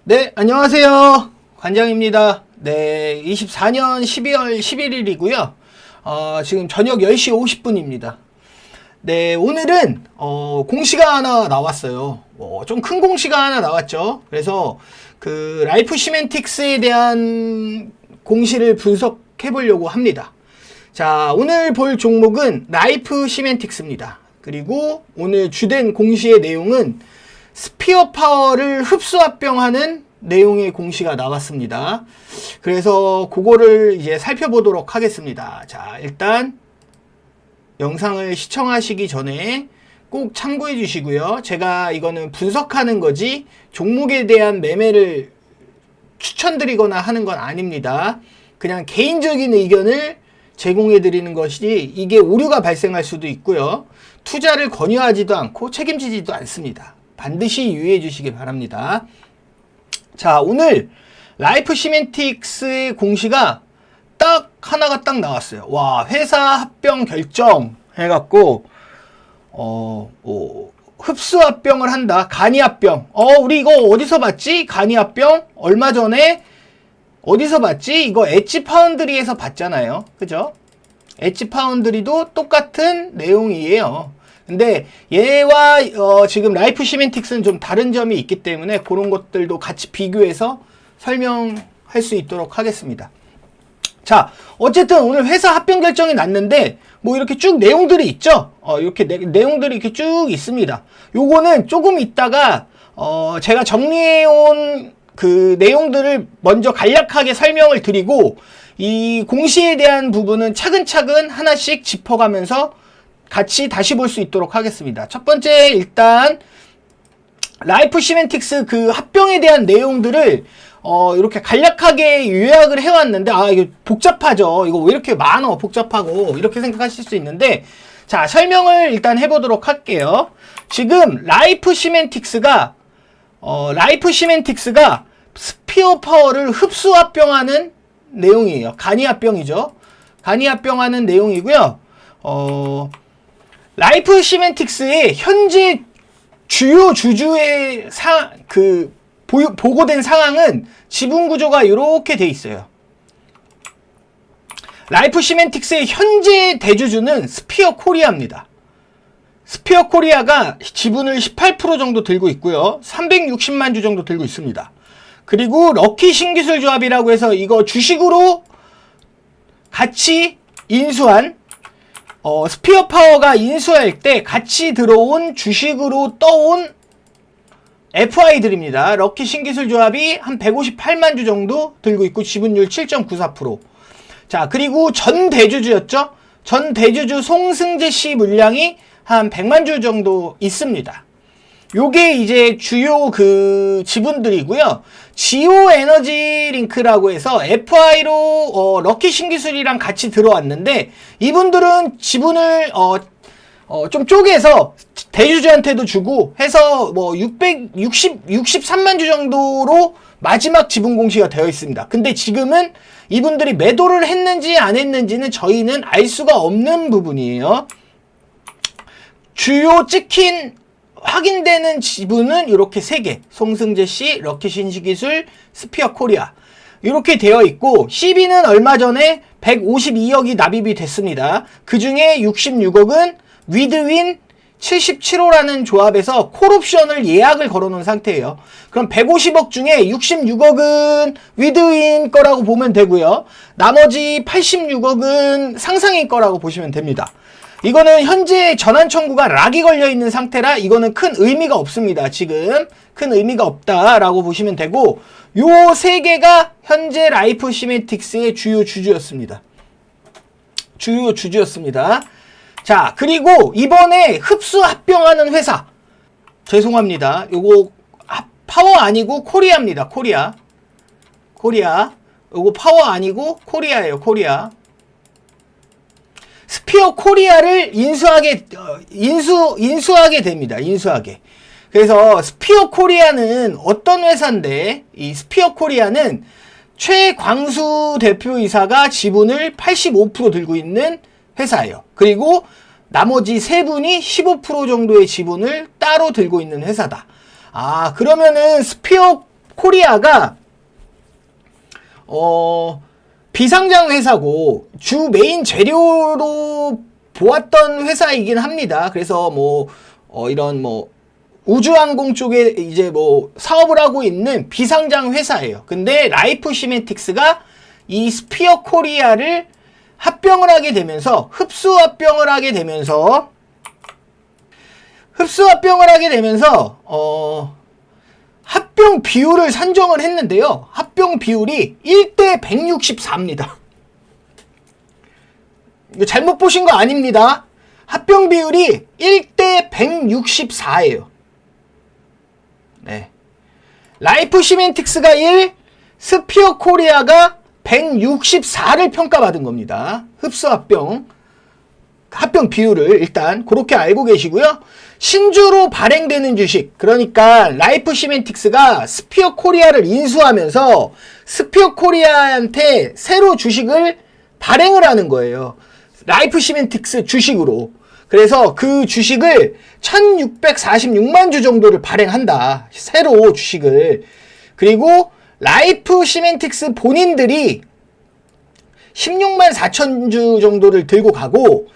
네, 안녕하세요. 관장입니다. 네, 24년 12월 11일이고요. 지금 저녁 10시 50분입니다. 네, 오늘은 공시가 하나 나왔어요. 좀 큰 공시가 하나 나왔죠. 그래서 그 라이프 시멘틱스에 대한 공시를 분석해 보려고 합니다. 자, 오늘 볼 종목은 라이프 시멘틱스입니다. 그리고 오늘 주된 공시의 내용은 스피어 파워를 흡수합병하는 내용의 공시가 나왔습니다. 그래서 그거를 이제 살펴보도록 하겠습니다. 자, 일단 영상을 시청하시기 전에 꼭 참고해 주시고요. 제가 이거는 분석하는 거지 종목에 대한 매매를 추천드리거나 하는 건 아닙니다. 그냥 개인적인 의견을 제공해 드리는 것이 이게 오류가 발생할 수도 있고요. 투자를 권유하지도 않고 책임지지도 않습니다. 반드시 유의해 주시기 바랍니다. 자, 오늘 라이프 시멘틱스의 공시가 딱 하나가 딱 나왔어요. 와, 회사 합병 결정 해갖고 흡수 합병을 한다. 간이 합병. 우리 이거 어디서 봤지? 간이 합병 얼마 전에 어디서 봤지? 이거 엣지 파운드리에서 봤잖아요. 그죠? 엣지 파운드리도 똑같은 내용이에요. 근데 얘와 지금 라이프 시멘틱스는 좀 다른 점이 있기 때문에 그런 것들도 같이 비교해서 설명할 수 있도록 하겠습니다. 자, 어쨌든 오늘 회사 합병 결정이 났는데 뭐 이렇게 쭉 내용들이 있죠. 이렇게 내용들이 이렇게 쭉 있습니다. 요거는 조금 있다가 제가 정리해온 그 내용들을 먼저 간략하게 설명을 드리고 이 공시에 대한 부분은 차근차근 하나씩 짚어가면서 같이 다시 볼 수 있도록 하겠습니다. 첫 번째, 일단 라이프 시멘틱스 그 합병에 대한 내용들을 이렇게 간략하게 요약을 해왔는데 이게 복잡하죠. 이거 왜 이렇게 많어 복잡하고 이렇게 생각하실 수 있는데, 자, 설명을 일단 해보도록 할게요. 지금 라이프 시멘틱스가 스피어 파워를 흡수 합병하는 내용이에요. 간이 합병이죠. 간이 합병하는 내용이고요. 라이프 시멘틱스의 현재 주요 주주의 보고된 상황은 지분 구조가 이렇게 돼 있어요. 라이프 시멘틱스의 현재 대주주는 스피어 코리아입니다. 스피어 코리아가 지분을 18% 정도 들고 있고요. 360만 주 정도 들고 있습니다. 그리고 럭키 신기술조합이라고 해서 이거 주식으로 같이 인수한 스피어 파워가 인수할 때 같이 들어온 주식으로 떠온 FI들입니다. 럭키 신기술조합이 한 158만 주 정도 들고 있고 지분율 7.94%. 자, 그리고 전 대주주였죠. 전 대주주 송승재 씨 물량이 한 100만 주 정도 있습니다. 요게 이제 주요 그 지분들이고요. 지오 에너지 링크라고 해서 FI로 럭키 신기술이랑 같이 들어왔는데 이분들은 지분을 좀 쪼개서 대주주한테도 주고 해서 뭐 63만 주 정도로 마지막 지분 공시가 되어 있습니다. 근데 지금은 이분들이 매도를 했는지 안 했는지는 저희는 알 수가 없는 부분이에요. 주요 찍힌 확인되는 지분은 이렇게 3개. 송승재 씨, 럭키 신기술, 스피어 코리아. 이렇게 되어 있고, CB는 얼마 전에 152억이 납입이 됐습니다. 그 중에 66억은 위드윈 77호라는 조합에서 콜옵션을 예약을 걸어놓은 상태예요. 그럼 150억 중에 66억은 위드윈 거라고 보면 되고요. 나머지 86억은 상상인 거라고 보시면 됩니다. 이거는 현재 전환 청구가 락이 걸려있는 상태라 이거는 큰 의미가 없습니다. 지금 큰 의미가 없다라고 보시면 되고, 요 3개가 현재 라이프 시멘틱스의 주요 주주였습니다. 주요 주주였습니다. 자, 그리고 이번에 흡수 합병하는 회사, 죄송합니다. 요거 파워 아니고 코리아입니다. 코리아. 요거 파워 아니고 코리아예요. 코리아. 스피어 코리아를 인수하게 됩니다. 인수하게. 그래서 스피어 코리아는 어떤 회사인데, 이 스피어 코리아는 최광수 대표이사가 지분을 85% 들고 있는 회사예요. 그리고 나머지 3분이 15% 정도의 지분을 따로 들고 있는 회사다. 그러면은 스피어 코리아가 비상장 회사고 주 메인 재료로 보았던 회사이긴 합니다. 그래서 뭐 이런 뭐 우주항공 쪽에 이제 뭐 사업을 하고 있는 비상장 회사예요. 근데 라이프 시멘틱스가 이 스피어 코리아를 합병을 하게 되면서 흡수 합병을 하게 되면서 합병 비율을 산정을 했는데요. 합병 비율이 1대 164입니다. 이거 잘못 보신 거 아닙니다. 합병 비율이 1대 164예요. 네. 라이프 시멘틱스가 1, 스피어 코리아가 164를 평가받은 겁니다. 흡수 합병 비율을 일단 그렇게 알고 계시고요. 신주로 발행되는 주식, 그러니까 라이프 시멘틱스가 스피어 코리아를 인수하면서 스피어 코리아한테 새로 주식을 발행을 하는 거예요. 라이프 시멘틱스 주식으로. 그래서 그 주식을 1646만 주 정도를 발행한다. 새로 주식을. 그리고 라이프 시멘틱스 본인들이 16만 4천 주 정도를 들고 가고,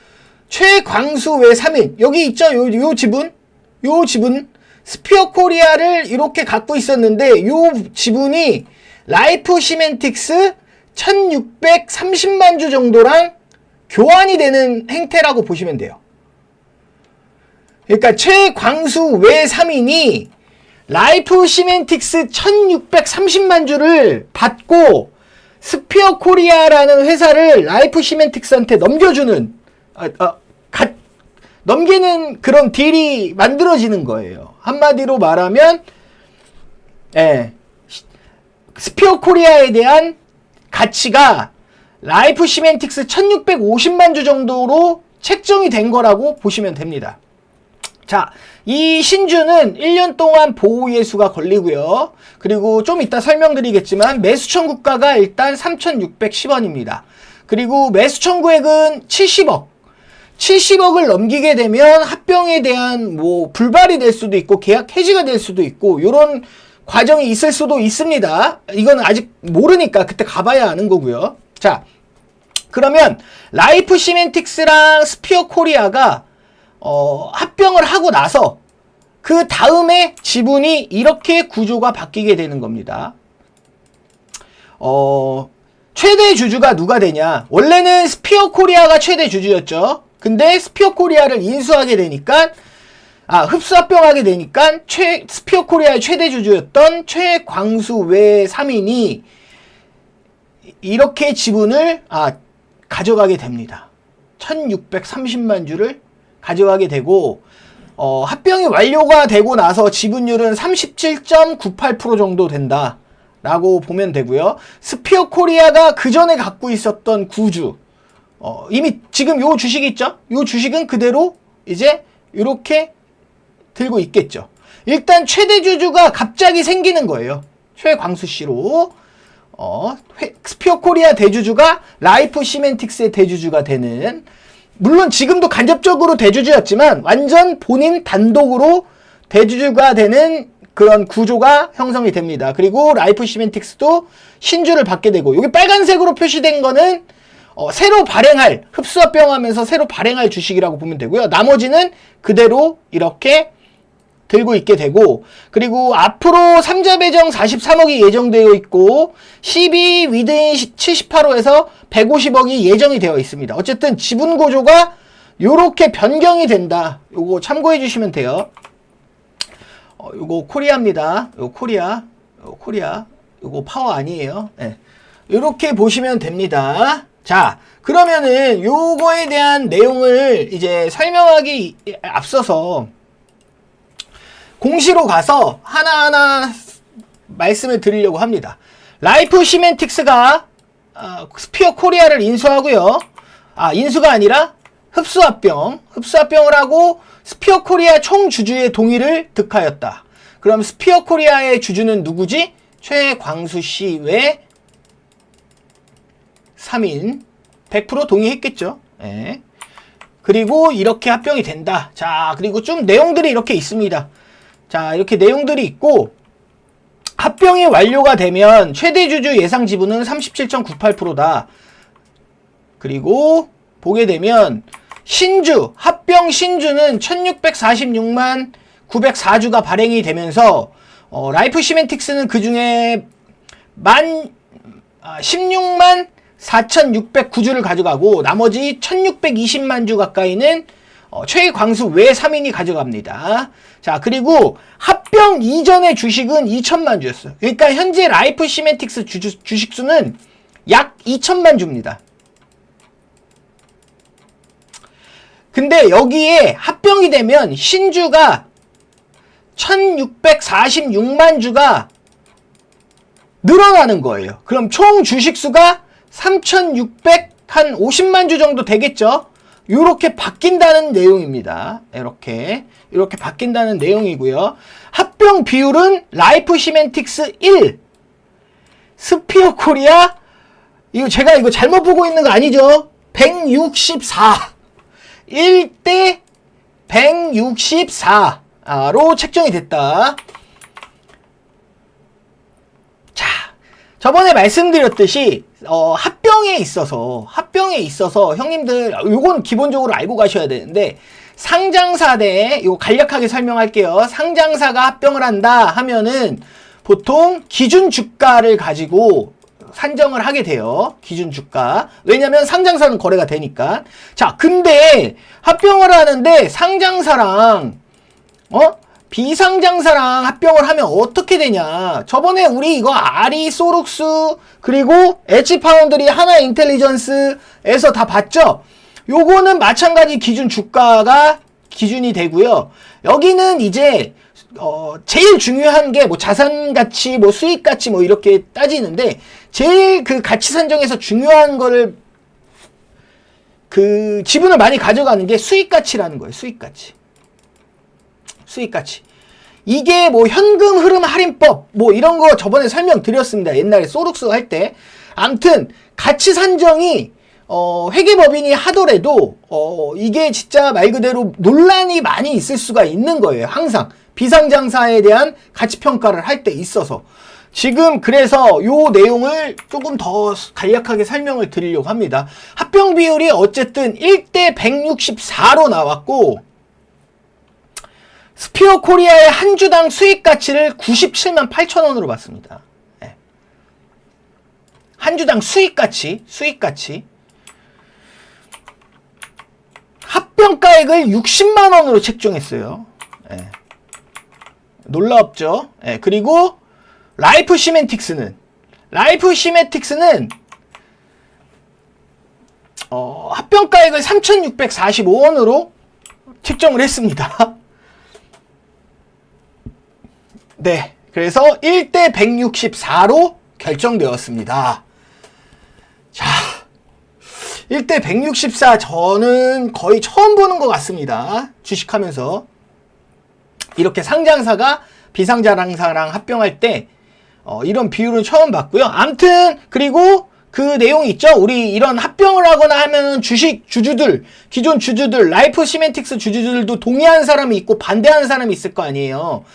최광수 외 3인, 여기 있죠? 요 지분 스피어 코리아를 이렇게 갖고 있었는데 요 지분이 라이프 시멘틱스 1630만 주 정도랑 교환이 되는 행태라고 보시면 돼요. 그러니까 최광수 외 3인이 라이프 시멘틱스 1630만 주를 받고 스피어 코리아라는 회사를 라이프 시멘틱스한테 넘겨주는 넘기는 그런 딜이 만들어지는 거예요. 한마디로 말하면 스피어 코리아에 대한 가치가 라이프 시멘틱스 1650만 주 정도로 책정이 된 거라고 보시면 됩니다. 자, 이 신주는 1년 동안 보호예수가 걸리고요. 그리고 좀 이따 설명드리겠지만 매수 청구가가 일단 3,610원입니다. 그리고 매수 청구액은 70억을 넘기게 되면 합병에 대한 뭐 불발이 될 수도 있고 계약 해지가 될 수도 있고 요런 과정이 있을 수도 있습니다. 이건 아직 모르니까 그때 가봐야 아는 거고요. 자, 그러면 라이프 시멘틱스랑 스피어 코리아가 합병을 하고 나서 그 다음에 지분이 이렇게 구조가 바뀌게 되는 겁니다. 최대 주주가 누가 되냐? 원래는 스피어 코리아가 최대 주주였죠. 근데 스피어 코리아를 인수하게 되니까 흡수 합병하게 되니까 스피어 코리아의 최대 주주였던 최광수 외 3인이 이렇게 지분을 가져가게 됩니다. 1630만 주를 가져가게 되고 합병이 완료가 되고 나서 지분율은 37.98% 정도 된다 라고 보면 되고요. 스피어 코리아가 그 전에 갖고 있었던 구주 이미 지금 요 주식이 있죠? 요 주식은 그대로 이제 이렇게 들고 있겠죠. 일단 최대 주주가 갑자기 생기는 거예요. 최광수 씨로 스피어 코리아 대주주가 라이프 시멘틱스의 대주주가 되는, 물론 지금도 간접적으로 대주주였지만 완전 본인 단독으로 대주주가 되는 그런 구조가 형성이 됩니다. 그리고 라이프 시멘틱스도 신주를 받게 되고, 여기 빨간색으로 표시된 거는 새로 발행할, 흡수합병하면서 새로 발행할 주식이라고 보면 되고요. 나머지는 그대로 이렇게 들고 있게 되고, 그리고 앞으로 3자 배정 43억이 예정되어 있고 12 위드인 78호에서 150억이 예정이 되어 있습니다. 어쨌든 지분 구조가 요렇게 변경이 된다. 요거 참고해 주시면 돼요. 요거 코리아입니다. 요거 코리아. 요거 파워 아니에요. 네. 요렇게 보시면 됩니다. 자, 그러면은 요거에 대한 내용을 이제 설명하기 앞서서 공시로 가서 하나하나 말씀을 드리려고 합니다. 라이프 시멘틱스가 스피어 코리아를 인수하고요. 인수가 아니라 흡수합병을 하고 스피어 코리아 총주주의 동의를 득하였다. 그럼 스피어 코리아의 주주는 누구지? 최광수 씨 외 3인 100% 동의했겠죠. 네. 그리고 이렇게 합병이 된다. 자, 그리고 좀 내용들이 이렇게 있습니다. 자, 이렇게 내용들이 있고, 합병이 완료가 되면 최대 주주 예상 지분은 37.98%다. 그리고 보게 되면 합병 신주는 1646만 904주가 발행이 되면서 라이프 시멘틱스는 그 중에 16만 4,609주를 가져가고 나머지 1,620만 주 가까이는 최광수 외 3인이 가져갑니다. 자, 그리고 합병 이전의 주식은 2천만 주였어요. 그러니까 현재 라이프 시멘틱스 주식수는 약 2천만 주입니다. 근데 여기에 합병이 되면 신주가 1646만 주가 늘어나는 거예요. 그럼 총 주식수가 3650만 주 정도 되겠죠? 요렇게 바뀐다는 내용입니다. 이렇게 바뀐다는 내용이고요. 합병 비율은 라이프 시멘틱스 1, 스피어 코리아, 제가 이거 잘못 보고 있는 거 아니죠? 164. 1대 164로 책정이 됐다. 자, 저번에 말씀드렸듯이 합병에 있어서 형님들 요건 기본적으로 알고 가셔야 되는데, 상장사 대 이거 간략하게 설명할게요. 상장사가 합병을 한다 하면은 보통 기준 주가를 가지고 산정을 하게 돼요. 기준 주가. 왜냐면 상장사는 거래가 되니까. 자, 근데 합병을 하는데 상장사랑 비상장사랑 합병을 하면 어떻게 되냐. 저번에 우리 이거 아리, 소룩스, 그리고 엣지파운드리, 하나인텔리전스에서 다 봤죠? 요거는 마찬가지 기준 주가가 기준이 되고요. 여기는 이제 제일 중요한 게 뭐 자산 가치, 뭐 수익 가치 뭐 이렇게 따지는데, 제일 그 가치 산정에서 중요한 거를 그 지분을 많이 가져가는 게 수익 가치라는 거예요. 수익 가치. 이게 뭐 현금 흐름 할인법 뭐 이런 거 저번에 설명드렸습니다. 옛날에 소룩스 할 때. 암튼 가치 산정이 회계법인이 하더라도 이게 진짜 말 그대로 논란이 많이 있을 수가 있는 거예요. 항상 비상장사에 대한 가치평가를 할 때 있어서. 지금 그래서 요 내용을 조금 더 간략하게 설명을 드리려고 합니다. 합병 비율이 어쨌든 1대 164로 나왔고, 스피어 코리아의 한 주당 수익 가치를 97만 8천 원으로 봤습니다. 네. 한 주당 수익 가치. 합병가액을 60만 원으로 책정했어요. 네. 놀랍죠? 네. 그리고 라이프 시멘틱스는 합병가액을 3,645원으로 책정을 했습니다. 네, 그래서 1대 164로 결정되었습니다. 자, 1대 164 저는 거의 처음 보는 것 같습니다. 주식하면서. 이렇게 상장사가 비상장사랑 합병할 때 이런 비율은 처음 봤고요. 암튼 그리고 그 내용이 있죠. 우리 이런 합병을 하거나 하면은 기존 주주들, 라이프 시멘틱스 주주들도 동의하는 사람이 있고 반대하는 사람이 있을 거 아니에요.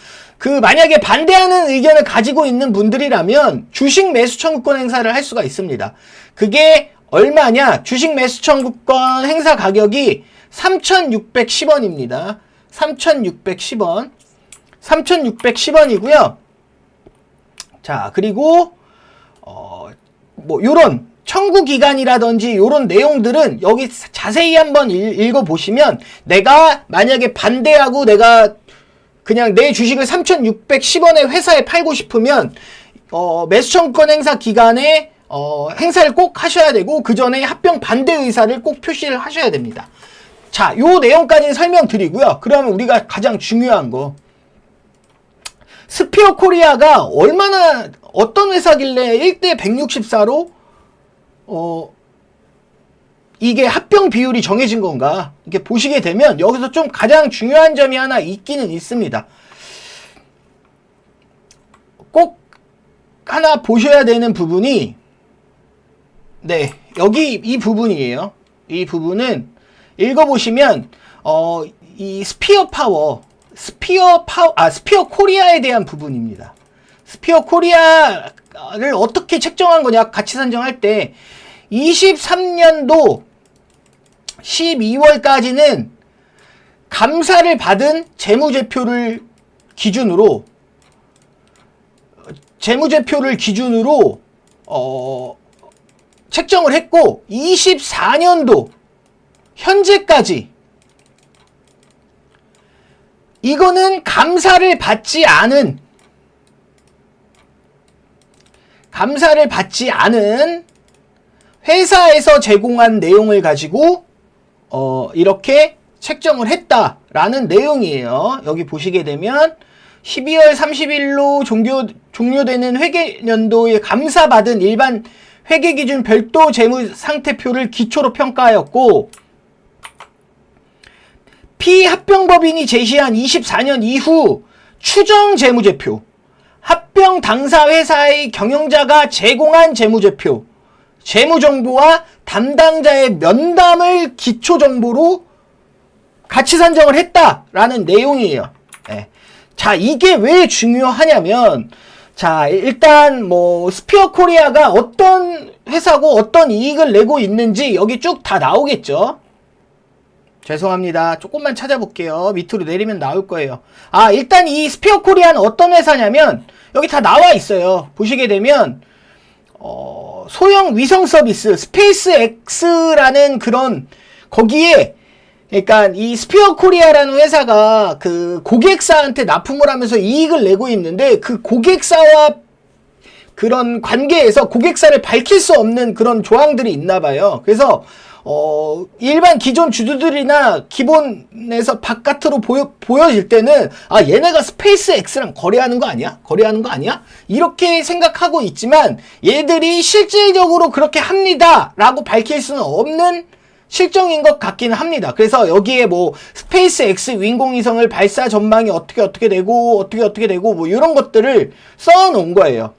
만약에 반대하는 의견을 가지고 있는 분들이라면 주식 매수 청구권 행사를 할 수가 있습니다. 그게 얼마냐? 주식 매수 청구권 행사 가격이 3,610원입니다. 3,610원. 3,610원이고요. 자, 그리고 뭐 요런 청구 기간이라든지 요런 내용들은 여기 자세히 한번 읽어보시면, 내가 만약에 반대하고 내가 그냥 내 주식을 3,610원에 회사에 팔고 싶으면 매수 청구권 행사 기간에 행사를 꼭 하셔야 되고, 그 전에 합병 반대 의사를 꼭 표시를 하셔야 됩니다. 자, 요 내용까지는 설명드리고요. 그러면 우리가 가장 중요한 거, 스피어 코리아가 어떤 회사길래 1대 164로 이게 합병 비율이 정해진 건가, 이렇게 보시게 되면 여기서 좀 가장 중요한 점이 하나 있기는 있습니다. 꼭 하나 보셔야 되는 부분이, 네, 여기 이 부분이에요. 이 부분은 읽어보시면 이 스피어 코리아에 대한 부분입니다. 스피어 코리아를 어떻게 책정한 거냐, 가치 산정할 때 23년도 12월까지는 감사를 받은 재무제표를 기준으로 책정을 했고, 24년도 현재까지 이거는 감사를 받지 않은 회사에서 제공한 내용을 가지고 이렇게 책정을 했다라는 내용이에요. 여기 보시게 되면 12월 30일로 종료되는 회계연도에 감사받은 일반 회계기준 별도 재무상태표를 기초로 평가하였고, 피합병법인이 제시한 24년 이후 추정 재무제표, 합병 당사 회사의 경영자가 제공한 재무제표, 재무정보와 담당자의 면담을 기초정보로 가치 산정을 했다라는 내용이에요. 네. 자, 이게 왜 중요하냐면, 자, 일단 스피어 코리아가 어떤 회사고 어떤 이익을 내고 있는지 여기 쭉 다 나오겠죠. 죄송합니다. 조금만 찾아볼게요. 밑으로 내리면 나올 거예요. 일단 이 스피어 코리아는 어떤 회사냐면 여기 다 나와 있어요. 보시게 되면 소형 위성 서비스 스페이스 X라는 그런, 거기에 그러니까 이 스피어 코리아라는 회사가 그 고객사한테 납품을 하면서 이익을 내고 있는데, 그 고객사와 그런 관계에서 고객사를 밝힐 수 없는 그런 조항들이 있나 봐요. 그래서 일반 기존 주주들이나 기본에서 바깥으로 보여질 때는 얘네가 스페이스 X랑 거래하는 거 아니야? 이렇게 생각하고 있지만, 얘들이 실질적으로 그렇게 합니다 라고 밝힐 수는 없는 실정인 것 같기는 합니다. 그래서 여기에 스페이스 X 인공위성을 발사 전망이 어떻게 되고 이런 것들을 써 놓은 거예요.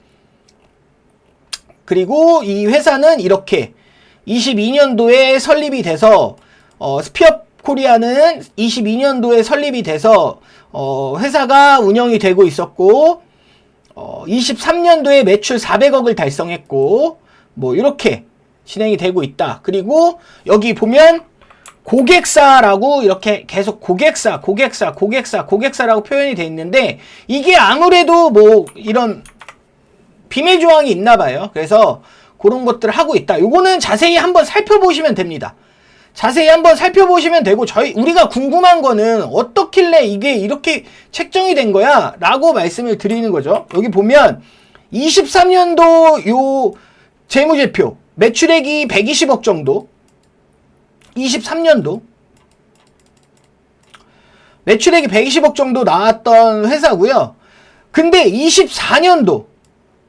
그리고 이 회사는 이렇게 22년도에 설립이 돼서 스피어 코리아는 22년도에 설립이 돼서 회사가 운영이 되고 있었고, 23년도에 매출 400억을 달성했고, 이렇게 진행이 되고 있다. 그리고 여기 보면 고객사라고 이렇게 계속 고객사라고 표현이 돼 있는데, 이게 아무래도 이런 비밀 조항이 있나 봐요. 그래서 그런 것들을 하고 있다. 요거는 자세히 한번 살펴보시면 됩니다. 자세히 한번 살펴보시면 되고, 우리가 궁금한 거는 어떻길래 이게 이렇게 책정이 된 거야? 라고 말씀을 드리는 거죠. 여기 보면 23년도 요 재무제표 매출액이 120억 정도, 23년도 매출액이 120억 정도 나왔던 회사고요. 근데 24년도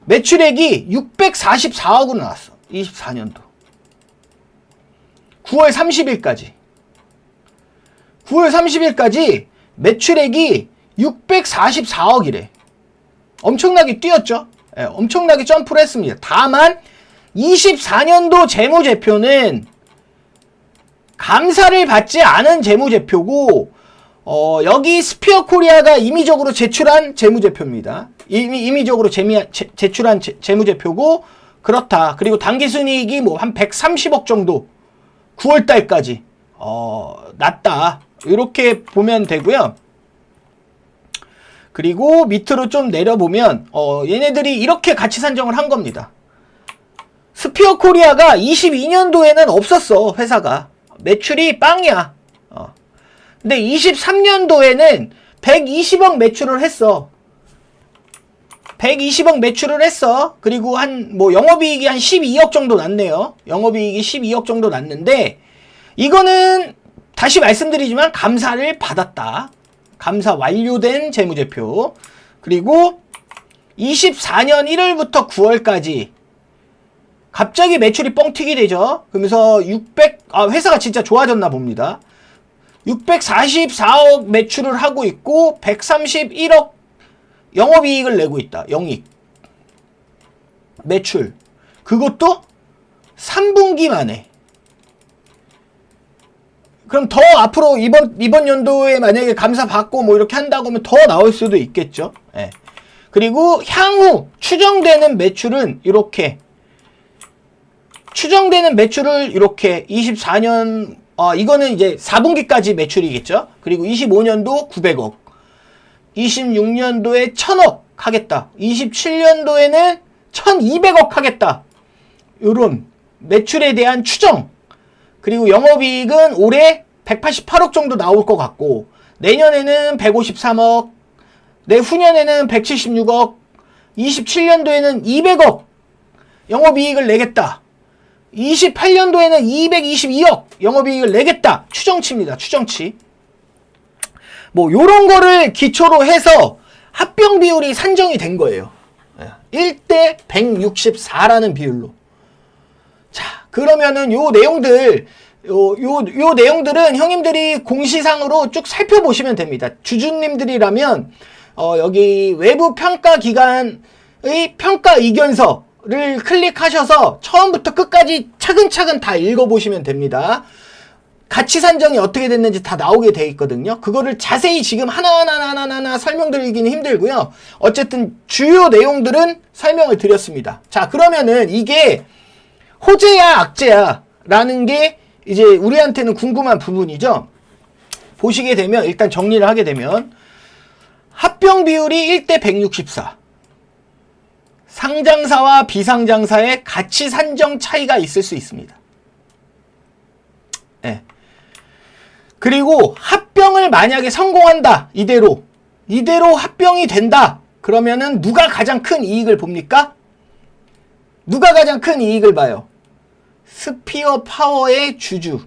매출액이 644억으로 나왔어. 24년도 9월 30일까지 매출액이 644억이래. 엄청나게 뛰었죠. 엄청나게 점프를 했습니다. 다만 24년도 재무제표는 감사를 받지 않은 재무제표고, 여기 스피어 코리아가 임의적으로 제출한 재무제표입니다. 임의적으로 제출한 재무제표고, 그렇다. 그리고 당기순이익이 한 130억 정도 9월달까지 났다. 이렇게 보면 되고요. 그리고 밑으로 좀 내려보면 얘네들이 이렇게 가치 산정을 한 겁니다. 스피어 코리아가 22년도에는 없었어. 회사가 매출이 빵이야. 근데 23년도에는 120억 매출을 했어. 120억 매출을 했어. 그리고 영업이익이 한 12억 정도 났네요. 영업이익이 12억 정도 났는데, 이거는 다시 말씀드리지만 감사를 받았다. 감사 완료된 재무제표. 그리고 24년 1월부터 9월까지 갑자기 매출이 뻥튀기 되죠. 그러면서 회사가 진짜 좋아졌나 봅니다. 644억 매출을 하고 있고 131억 영업이익을 내고 있다. 영익. 매출. 그것도 3분기 만에. 그럼 더 앞으로 이번 연도에 만약에 감사 받고 이렇게 한다고 하면 더 나올 수도 있겠죠. 예. 그리고 향후 추정되는 매출은 이렇게 추정되는 매출을 이렇게 24년 이거는 이제 4분기까지 매출이겠죠. 그리고 25년도 900억, 26년도에 1000억 하겠다, 27년도에는 1200억 하겠다, 요런 매출에 대한 추정. 그리고 영업이익은 올해 188억 정도 나올 것 같고, 내년에는 153억, 내후년에는 176억, 27년도에는 200억 영업이익을 내겠다, 28년도에는 222억 영업이익을 내겠다. 추정치입니다. 추정치. 뭐 요런 거를 기초로 해서 합병 비율이 산정이 된 거예요. 1대 164라는 비율로. 자, 그러면은 요 내용들, 요 내용들은 형님들이 공시상으로 쭉 살펴보시면 됩니다. 주주님들이라면 여기 외부 평가 기관의 평가 의견서를 클릭하셔서 처음부터 끝까지 차근차근 다 읽어보시면 됩니다. 가치 산정이 어떻게 됐는지 다 나오게 돼 있거든요. 그거를 자세히 지금 하나하나 설명드리기는 힘들고요. 어쨌든 주요 내용들은 설명을 드렸습니다. 자, 그러면은 이게 호재야 악재야 라는 게 이제 우리한테는 궁금한 부분이죠. 보시게 되면 일단 정리를 하게 되면 합병 비율이 1대 164. 상장사와 비상장사의 가치 산정 차이가 있을 수 있습니다. 네. 그리고 합병을 만약에 성공한다. 이대로 합병이 된다. 그러면은 누가 가장 큰 이익을 봅니까? 누가 가장 큰 이익을 봐요? 스피어 파워의 주주.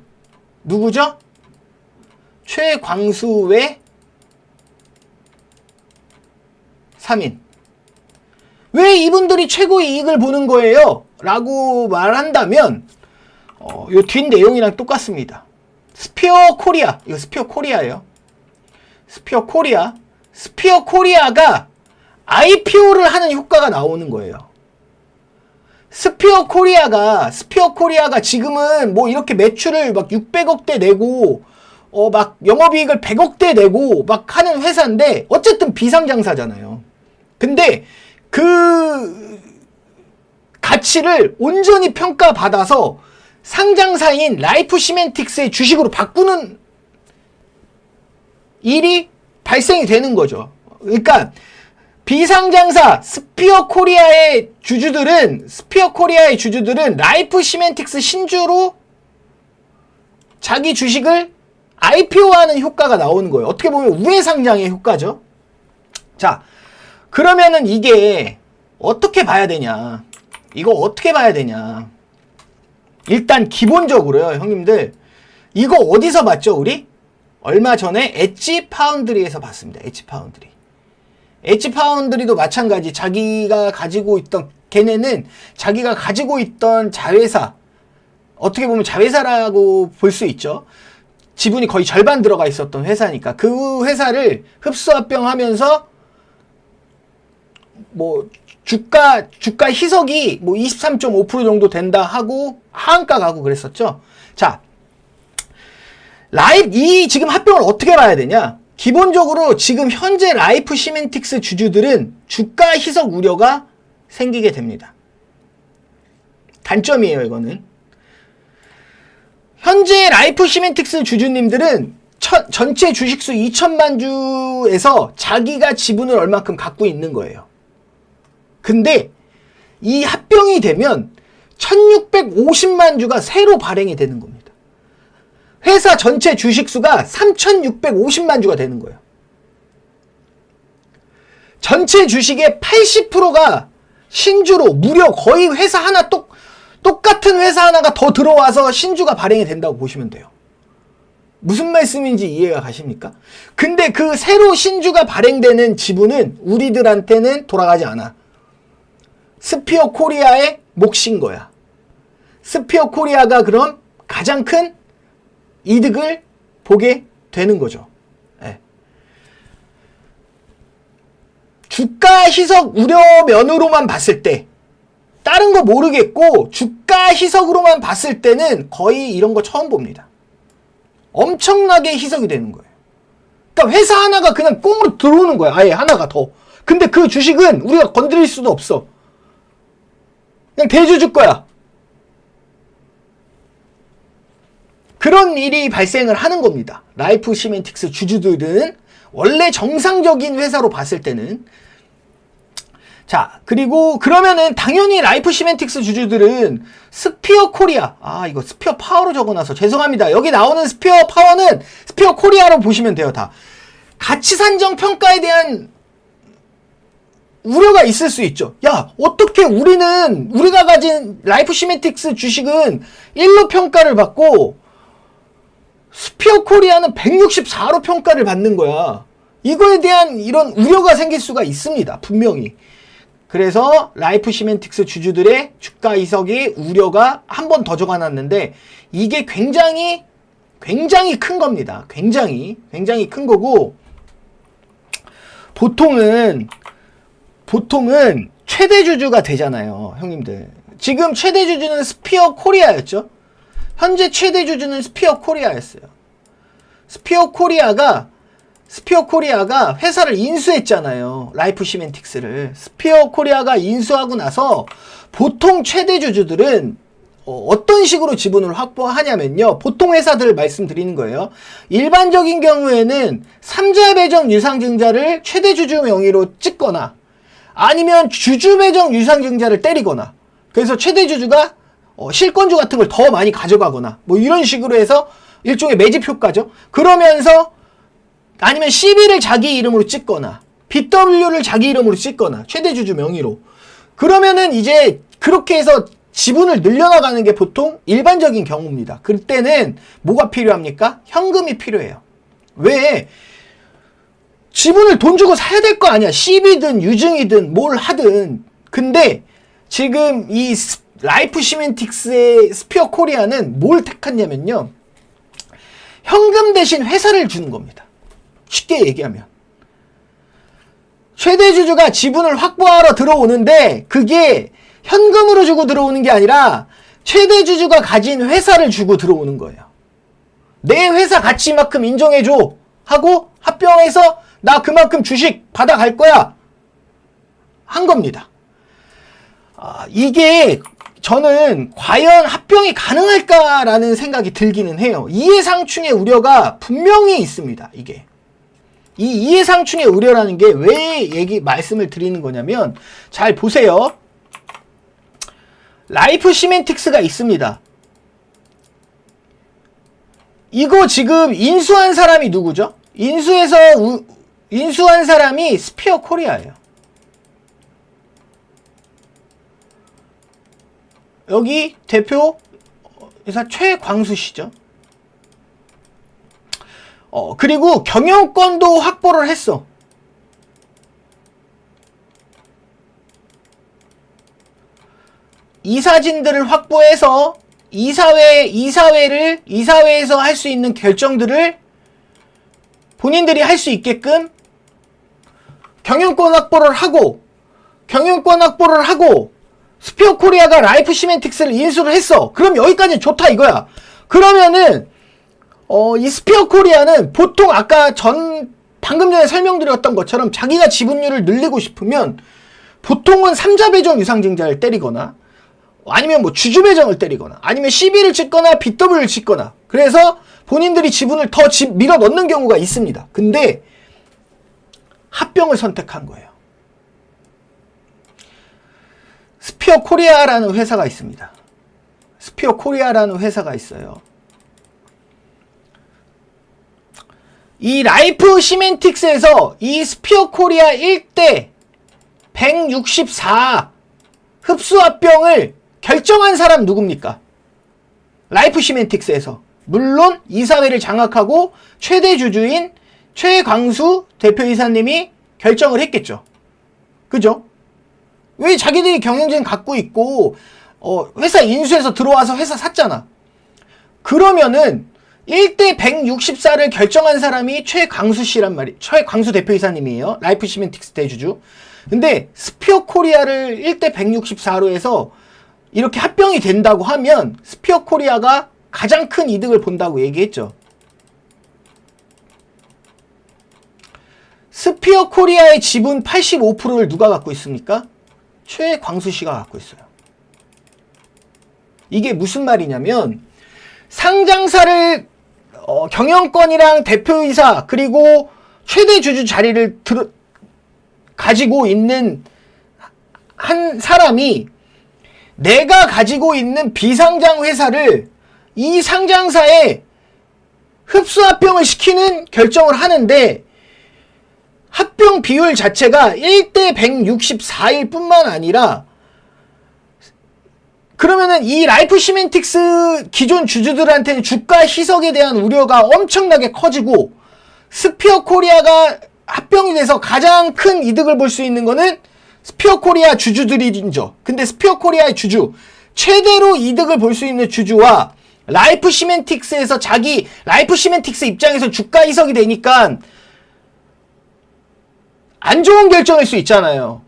누구죠? 최광수의 3인. 왜 이분들이 최고의 이익을 보는 거예요? 라고 말한다면 요 뒷 내용이랑 똑같습니다. 스피어 코리아, 이거 스피어 코리아예요. 스피어 코리아가 IPO를 하는 효과가 나오는 거예요. 스피어 코리아가 지금은 뭐 이렇게 매출을 막 600억대 내고 막 영업이익을 100억대 내고 막 하는 회사인데 어쨌든 비상장사잖아요. 근데 그 가치를 온전히 평가받아서 상장사인 라이프 시멘틱스의 주식으로 바꾸는 일이 발생이 되는 거죠. 그러니까 비상장사 스피어 코리아의 주주들은 라이프 시멘틱스 신주로 자기 주식을 IPO하는 효과가 나오는 거예요. 어떻게 보면 우회상장의 효과죠. 자, 그러면은 이게 어떻게 봐야 되냐? 이거 어떻게 봐야 되냐? 일단 기본적으로요, 형님들. 이거 어디서 봤죠, 우리? 얼마 전에 엣지 파운드리에서 봤습니다. 엣지 파운드리도 마찬가지. 자기가 가지고 있던, 걔네는 자기가 가지고 있던 자회사, 어떻게 보면 자회사라고 볼 수 있죠. 지분이 거의 절반 들어가 있었던 회사니까 그 회사를 흡수합병하면서 뭐 주가 희석이 뭐 23.5% 정도 된다 하고 하한가 가고 그랬었죠. 자, 이 지금 합병을 어떻게 봐야 되냐? 기본적으로 지금 현재 라이프 시멘틱스 주주들은 주가 희석 우려가 생기게 됩니다. 단점이에요, 이거는. 현재 라이프 시멘틱스 주주님들은 전체 주식수 2천만 주에서 자기가 지분을 얼만큼 갖고 있는 거예요. 근데 이 합병이 되면 1650만 주가 새로 발행이 되는 겁니다. 회사 전체 주식수가 3650만 주가 되는 거예요. 전체 주식의 80%가 신주로 무려 거의 회사 하나 똑같은 회사 하나가 더 들어와서 신주가 발행이 된다고 보시면 돼요. 무슨 말씀인지 이해가 가십니까? 근데 그 새로 신주가 발행되는 지분은 우리들한테는 돌아가지 않아. 스피어 코리아의 몫인 거야. 스피어 코리아가 그럼 가장 큰 이득을 보게 되는 거죠. 네. 주가 희석 우려 면으로만 봤을 때, 다른 거 모르겠고 주가 희석으로만 봤을 때는 거의 이런 거 처음 봅니다. 엄청나게 희석이 되는 거예요. 그러니까 회사 하나가 그냥 꽁으로 들어오는 거야. 아예 하나가 더. 근데 그 주식은 우리가 건드릴 수도 없어. 그냥 대주주 거야. 그런 일이 발생을 하는 겁니다. 라이프 시멘틱스 주주들은 원래 정상적인 회사로 봤을 때는. 자, 그리고 그러면은 당연히 라이프 시멘틱스 주주들은 스피어 코리아, 이거 스피어 파워로 적어놔서 죄송합니다. 여기 나오는 스피어 파워는 스피어 코리아로 보시면 돼요. 다 가치 산정 평가에 대한 우려가 있을 수 있죠. 야, 어떻게 우리가 가진 라이프 시멘틱스 주식은 1로 평가를 받고 스피어 코리아는 164로 평가를 받는 거야. 이거에 대한 이런 우려가 생길 수가 있습니다. 분명히. 그래서 라이프 시멘틱스 주주들의 주가 이석이 우려가 한 번 더 적어놨는데 이게 굉장히 큰 겁니다. 굉장히 큰 거고, 보통은 최대 주주가 되잖아요, 형님들. 지금 최대 주주는 스피어 코리아였죠. 현재 최대 주주는 스피어 코리아였어요. 스피어 코리아가 회사를 인수했잖아요. 라이프 시멘틱스를. 스피어 코리아가 인수하고 나서 보통 최대 주주들은 어떤 식으로 지분을 확보하냐면요. 보통 회사들 말씀드리는 거예요. 일반적인 경우에는 3자 배정 유상증자를 최대 주주 명의로 찍거나 아니면 주주 배정 유상증자를 때리거나, 그래서 최대 주주가 실권주 같은 걸 더 많이 가져가거나 뭐 이런 식으로 해서 일종의 매집 효과죠. 그러면서 아니면 CB를 자기 이름으로 찍거나 BW를 자기 이름으로 찍거나 최대 주주 명의로, 그러면은 이제 그렇게 해서 지분을 늘려나가는 게 보통 일반적인 경우입니다. 그때는 뭐가 필요합니까? 현금이 필요해요. 왜? 지분을 돈 주고 사야 될 거 아니야. CB든 유증이든 뭘 하든. 근데 지금 이 라이프 시멘틱스의 스피어 코리아는 뭘 택했냐면요, 현금 대신 회사를 주는 겁니다. 쉽게 얘기하면 최대 주주가 지분을 확보하러 들어오는데 그게 현금으로 주고 들어오는 게 아니라 최대 주주가 가진 회사를 주고 들어오는 거예요. 내 회사 가치만큼 인정해줘 하고 합병해서 나 그만큼 주식 받아갈 거야 한 겁니다. 이게 저는 과연 합병이 가능할까라는 생각이 들기는 해요. 이해상충의 우려가 분명히 있습니다. 이게 이 이해상충의 우려라는 게 왜 말씀을 드리는 거냐면, 잘 보세요. 라이프 시멘틱스가 있습니다. 이거 지금 인수한 사람이 누구죠? 인수한 사람이 스피어 코리아예요. 여기 대표이사 최광수 씨죠. 그리고 경영권도 확보를 했어. 이사진들을 확보해서 이사회에서 할 수 있는 결정들을 본인들이 할 수 있게끔 경영권 확보를 하고 스피어 코리아가 라이프 시멘틱스를 인수를 했어. 그럼 여기까지는 좋다 이거야. 그러면은 이 스피어 코리아는 보통 아까 방금 전에 설명드렸던 것처럼 자기가 지분율을 늘리고 싶으면 보통은 3자 배정 유상증자를 때리거나 아니면 뭐 주주 배정을 때리거나 아니면 CB를 찍거나 BW를 찍거나, 그래서 본인들이 지분을 더 밀어 넣는 경우가 있습니다. 근데 합병을 선택한 거예요. 스피어 코리아라는 회사가 있습니다. 스피어 코리아라는 회사가 있어요. 이 라이프 시멘틱스에서 이 스피어 코리아 1대 164 흡수합병을 결정한 사람 누굽니까? 라이프 시멘틱스에서. 물론 이사회를 장악하고 최대 주주인 최광수 대표이사님이 결정을 했겠죠. 그죠? 왜 자기들이 경영진 갖고 있고 회사 인수해서 들어와서 회사 샀잖아. 그러면은 1대 164를 결정한 사람이 최광수 씨란 말이에요. 최광수 대표이사님이에요. 라이프 시멘틱스 대주주. 근데 스피어 코리아를 1대 164로 해서 이렇게 합병이 된다고 하면 스피어 코리아가 가장 큰 이득을 본다고 얘기했죠. 스피어 코리아의 지분 85%를 누가 갖고 있습니까? 최광수 씨가 갖고 있어요. 이게 무슨 말이냐면 상장사를 경영권이랑 대표이사 그리고 최대 주주 자리를 가지고 있는 한 사람이 내가 가지고 있는 비상장 회사를 이 상장사에 흡수 합병을 시키는 결정을 하는데 합병 비율 자체가 1대 164일 뿐만 아니라 그러면은 이 라이프 시멘틱스 기존 주주들한테는 주가 희석에 대한 우려가 엄청나게 커지고 스피어 코리아가 합병이 돼서 가장 큰 이득을 볼 수 있는 거는 스피어 코리아 주주들이죠. 근데 스피어 코리아의 주주, 최대로 이득을 볼 수 있는 주주와 라이프 시멘틱스에서 자기 라이프 시멘틱스 입장에서 주가 희석이 되니까 안 좋은 결정일 수 있잖아요.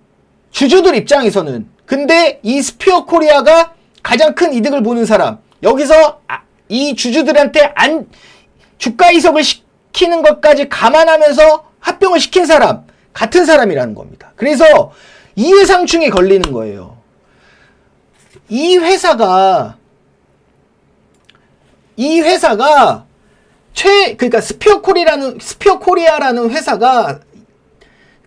주주들 입장에서는. 근데 이 스피어 코리아가 가장 큰 이득을 보는 사람, 여기서 이 주주들한테 주가 희석을 시키는 것까지 감안하면서 합병을 시킨 사람, 같은 사람이라는 겁니다. 그래서 이해상충에 걸리는 거예요. 이 회사가 그러니까 스피어 코리아라는 회사가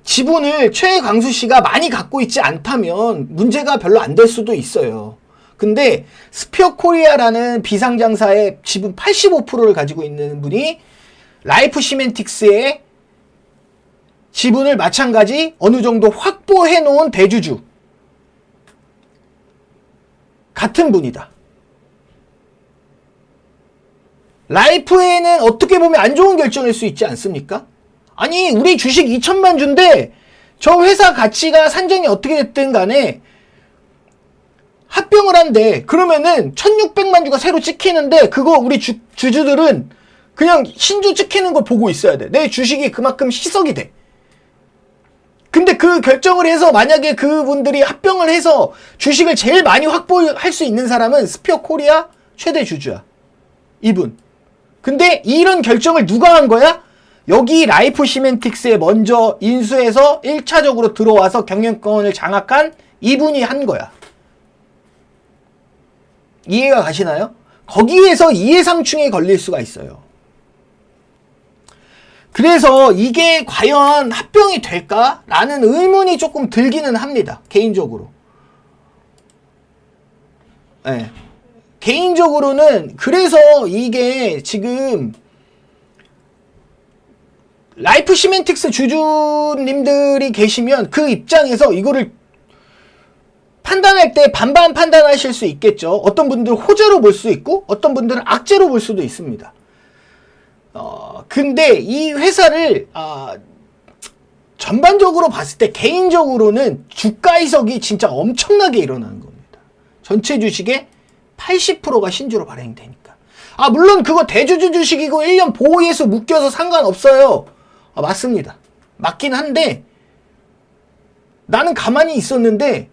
지분을 최광수 씨가 많이 갖고 있지 않다면 문제가 별로 안 될 수도 있어요. 근데 스피어 코리아라는 비상장사의 지분 85%를 가지고 있는 분이 라이프 시멘틱스의 지분을 마찬가지 어느 정도 확보해 놓은 대주주 같은 분이다. 라이프에는 어떻게 보면 안 좋은 결정일 수 있지 않습니까? 아니 우리 주식 2천만 주인데 저 회사 가치가 산정이 어떻게 됐든 간에 합병을 한대. 그러면은 1600만 주가 새로 찍히는데 그거 우리 주주들은 그냥 신주 찍히는 거 보고 있어야 돼. 내 주식이 그만큼 희석이 돼. 근데 그 결정을 해서 만약에 그분들이 합병을 해서 주식을 제일 많이 확보할 수 있는 사람은 스피어 코리아 최대 주주야. 이분. 근데 이런 결정을 누가 한 거야? 여기 라이프 시멘틱스에 먼저 인수해서 1차적으로 들어와서 경영권을 장악한 이분이 한 거야. 이해가 가시나요? 거기에서 이해상충에 걸릴 수가 있어요. 그래서 이게 과연 합병이 될까라는 의문이 조금 들기는 합니다. 개인적으로. 네. 개인적으로는 그래서 이게 지금 라이프 시멘틱스 주주님들이 계시면 그 입장에서 이거를 판단할 때 반반 판단하실 수 있겠죠. 어떤 분들은 호재로 볼 수 있고 어떤 분들은 악재로 볼 수도 있습니다. 근데 이 회사를 전반적으로 봤을 때 개인적으로는 주가 희석이 진짜 엄청나게 일어나는 겁니다. 전체 주식의 80%가 신주로 발행되니까. 물론 그거 대주주 주식이고 1년 보호예수 묶여서 상관없어요. 맞습니다. 맞긴 한데 나는 가만히 있었는데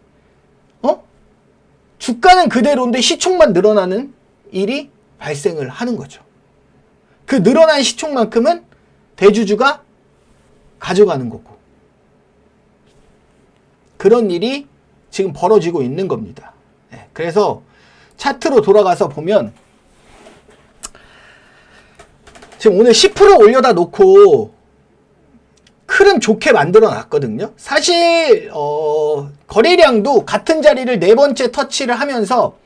주가는 그대로인데 시총만 늘어나는 일이 발생을 하는 거죠. 그 늘어난 시총만큼은 대주주가 가져가는 거고. 그런 일이 지금 벌어지고 있는 겁니다. 네, 그래서 차트로 돌아가서 보면 지금 오늘 10% 올려다 놓고 흐름 좋게 만들어 놨거든요. 사실 거래량도 같은 자리를 네 번째 터치를 하면서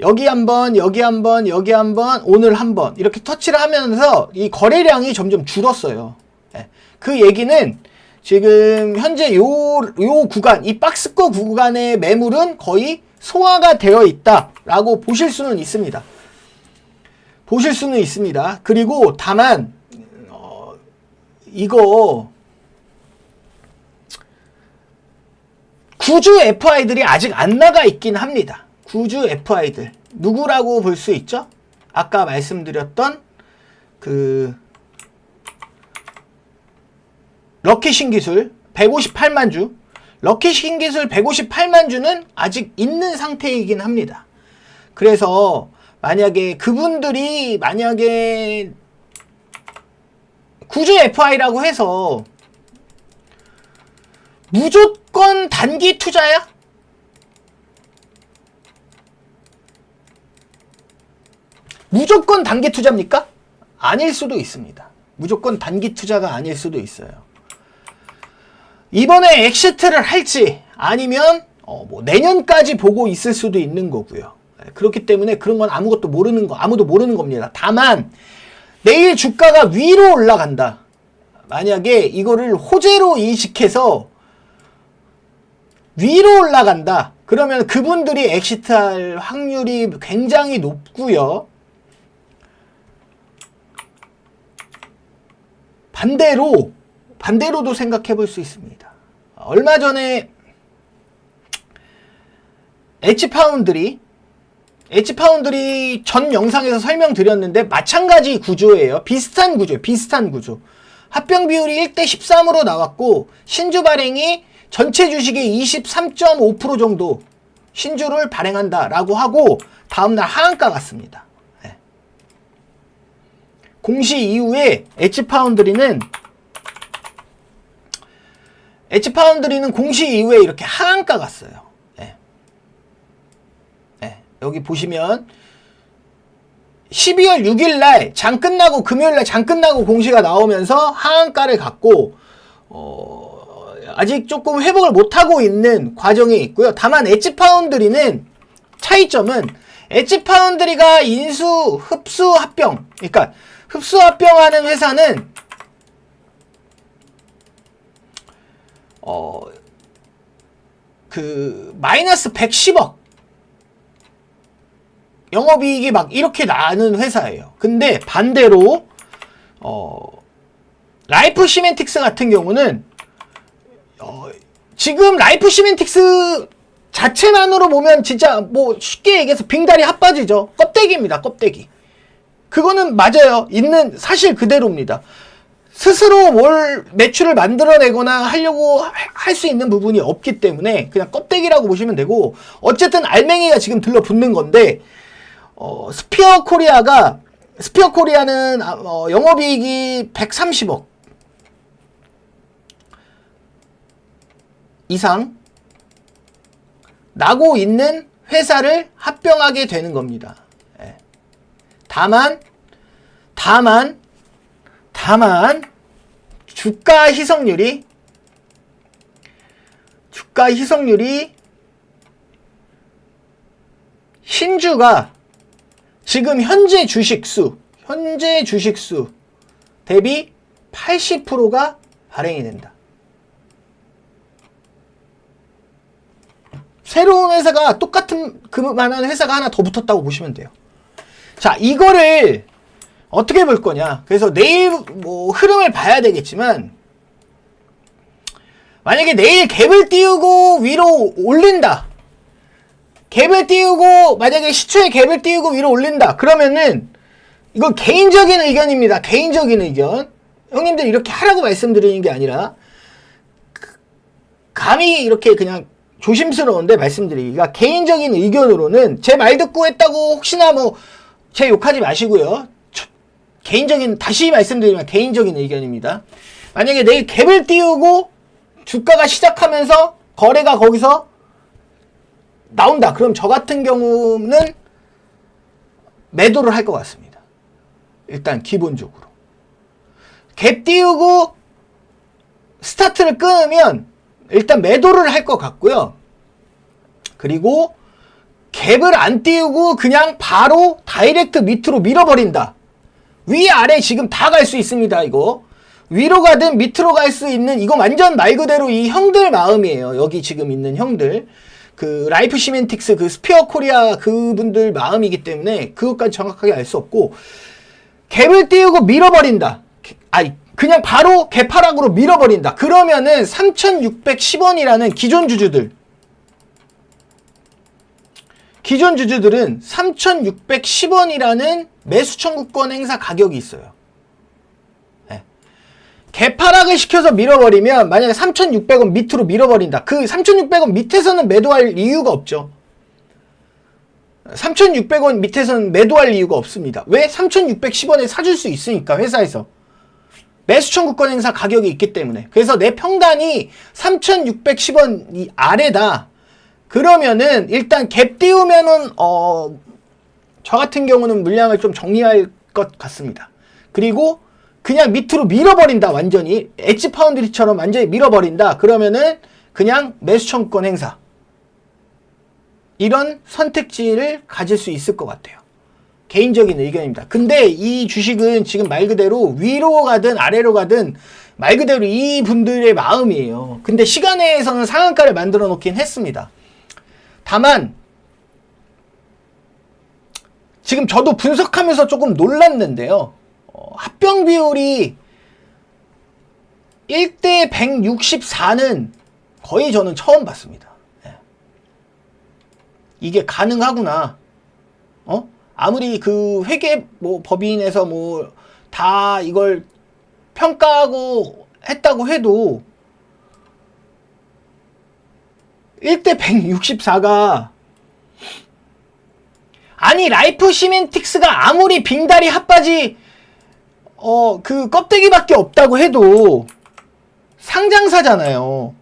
여기 한번, 여기 한번, 여기 한번, 오늘 한번 이렇게 터치를 하면서 이 거래량이 점점 줄었어요. 네. 그 얘기는 지금 현재 요 구간, 이 박스권 구간의 매물은 거의 소화가 되어 있다라고 보실 수는 있습니다. 보실 수는 있습니다. 그리고 다만 이거 구주 FI들이 아직 안 나가 있긴 합니다. 구주 FI들 누구라고 볼 수 있죠? 아까 말씀드렸던 그 럭키 신기술 158만 주, 럭키 신기술 158만 주는 아직 있는 상태이긴 합니다. 그래서 만약에 그분들이 구조 FI라고 해서 무조건 단기 투자야? 무조건 단기 투자입니까? 아닐 수도 있습니다. 무조건 단기 투자가 아닐 수도 있어요. 이번에 엑시트를 할지 아니면 뭐 내년까지 보고 있을 수도 있는 거고요. 그렇기 때문에 그런 건 아무도 모르는 겁니다. 다만 내일 주가가 위로 올라간다. 만약에 이거를 호재로 인식해서 위로 올라간다. 그러면 그분들이 엑시트할 확률이 굉장히 높고요. 반대로도 생각해 볼 수 있습니다. 얼마 전에 엣지파운드리 전 영상에서 설명드렸는데 마찬가지 구조예요. 비슷한 구조. 합병 비율이 1대13으로 나왔고 신주 발행이 전체 주식의 23.5% 정도 신주를 발행한다라고 하고 다음날 하한가 갔습니다. 네. 공시 이후에 엣지파운드리는 공시 이후에 이렇게 하한가 갔어요. 네. 네. 여기 보시면 12월 6일날 장 끝나고 금요일날 장 끝나고 공시가 나오면서 하한가를 갔고 아직 조금 회복을 못하고 있는 과정에 있고요. 다만 엣지파운드리는 차이점은 엣지파운드리가 인수, 흡수, 합병 그러니까 흡수, 합병하는 회사는 마이너스 110억 영업이익이 막 이렇게 나는 회사예요. 근데 반대로 라이프 시멘틱스 같은 경우는 지금 라이프 시멘틱스 자체만으로 보면 진짜 뭐 쉽게 얘기해서 빙다리 핫바지죠. 껍데기입니다. 껍데기. 그거는 맞아요. 있는 사실 그대로입니다. 스스로 뭘 매출을 만들어내거나 하려고 할 수 있는 부분이 없기 때문에 그냥 껍데기라고 보시면 되고 어쨌든 알맹이가 지금 들러붙는 건데 스피어 코리아는 영업이익이 130억 이상 나고 있는 회사를 합병하게 되는 겁니다. 예. 다만 주가 희석률이 신주가 지금 현재 주식수 대비 80%가 발행이 된다. 새로운 회사가 똑같은 그만한 회사가 하나 더 붙었다고 보시면 돼요. 자, 이거를 어떻게 볼 거냐. 그래서 내일 뭐 흐름을 봐야 되겠지만 만약에 내일 갭을 띄우고 위로 올린다. 갭을 띄우고 만약에 시초에 갭을 띄우고 위로 올린다. 그러면은 이건 개인적인 의견입니다. 개인적인 의견. 형님들 이렇게 하라고 말씀드리는 게 아니라 감히 이렇게 그냥 조심스러운데 말씀드리기가 개인적인 의견으로는 제 말 듣고 했다고 혹시나 뭐 제 욕하지 마시고요. 다시 말씀드리면 개인적인 의견입니다. 만약에 내일 갭을 띄우고 주가가 시작하면서 거래가 거기서 나온다. 그럼 저 같은 경우는 매도를 할 것 같습니다. 일단 기본적으로. 갭 띄우고 스타트를 끊으면 일단 매도를 할 것 같고요. 그리고 갭을 안 띄우고 그냥 바로 다이렉트 밑으로 밀어버린다. 위아래 지금 다 갈 수 있습니다. 이거 위로 가든 밑으로 갈 수 있는 이거 완전 말 그대로 이 형들 마음이에요. 여기 지금 있는 형들 그 라이프 시멘틱스 그 스피어 코리아 그분들 마음이기 때문에 그것까지 정확하게 알 수 없고 갭을 띄우고 밀어버린다. 그냥 바로 개파락으로 밀어버린다. 그러면은 3,610원이라는 기존 주주들은 3,610원이라는 매수 청구권 행사 가격이 있어요. 네. 개파락을 시켜서 밀어버리면 만약에 3,600원 밑으로 밀어버린다. 그 3,600원 밑에서는 매도할 이유가 없죠. 3,600원 밑에서는 매도할 이유가 없습니다. 왜? 3,610원에 사줄 수 있으니까 회사에서. 매수 청구권 행사 가격이 있기 때문에. 그래서 내 평단이 3,610원 아래다. 그러면은 일단 갭 띄우면은 저 같은 경우는 물량을 좀 정리할 것 같습니다. 그리고 그냥 밑으로 밀어버린다. 완전히 엣지 파운드리처럼 완전히 밀어버린다. 그러면은 그냥 매수 청구권 행사, 이런 선택지를 가질 수 있을 것 같아요. 개인적인 의견입니다. 근데 이 주식은 지금 말 그대로 위로 가든 아래로 가든 말 그대로 이 분들의 마음이에요. 근데 시간외에서는 상한가를 만들어 놓긴 했습니다. 다만 지금 저도 분석하면서 조금 놀랐는데요. 합병 비율이 1대 164는 거의 저는 처음 봤습니다. 이게 가능하구나. 아무리 그 회계 법인에서 다 이걸 평가하고 했다고 해도 1대 164가, 아니 라이프 시멘틱스가 아무리 빙다리 핫바지 그 껍데기밖에 없다고 해도 상장사잖아요.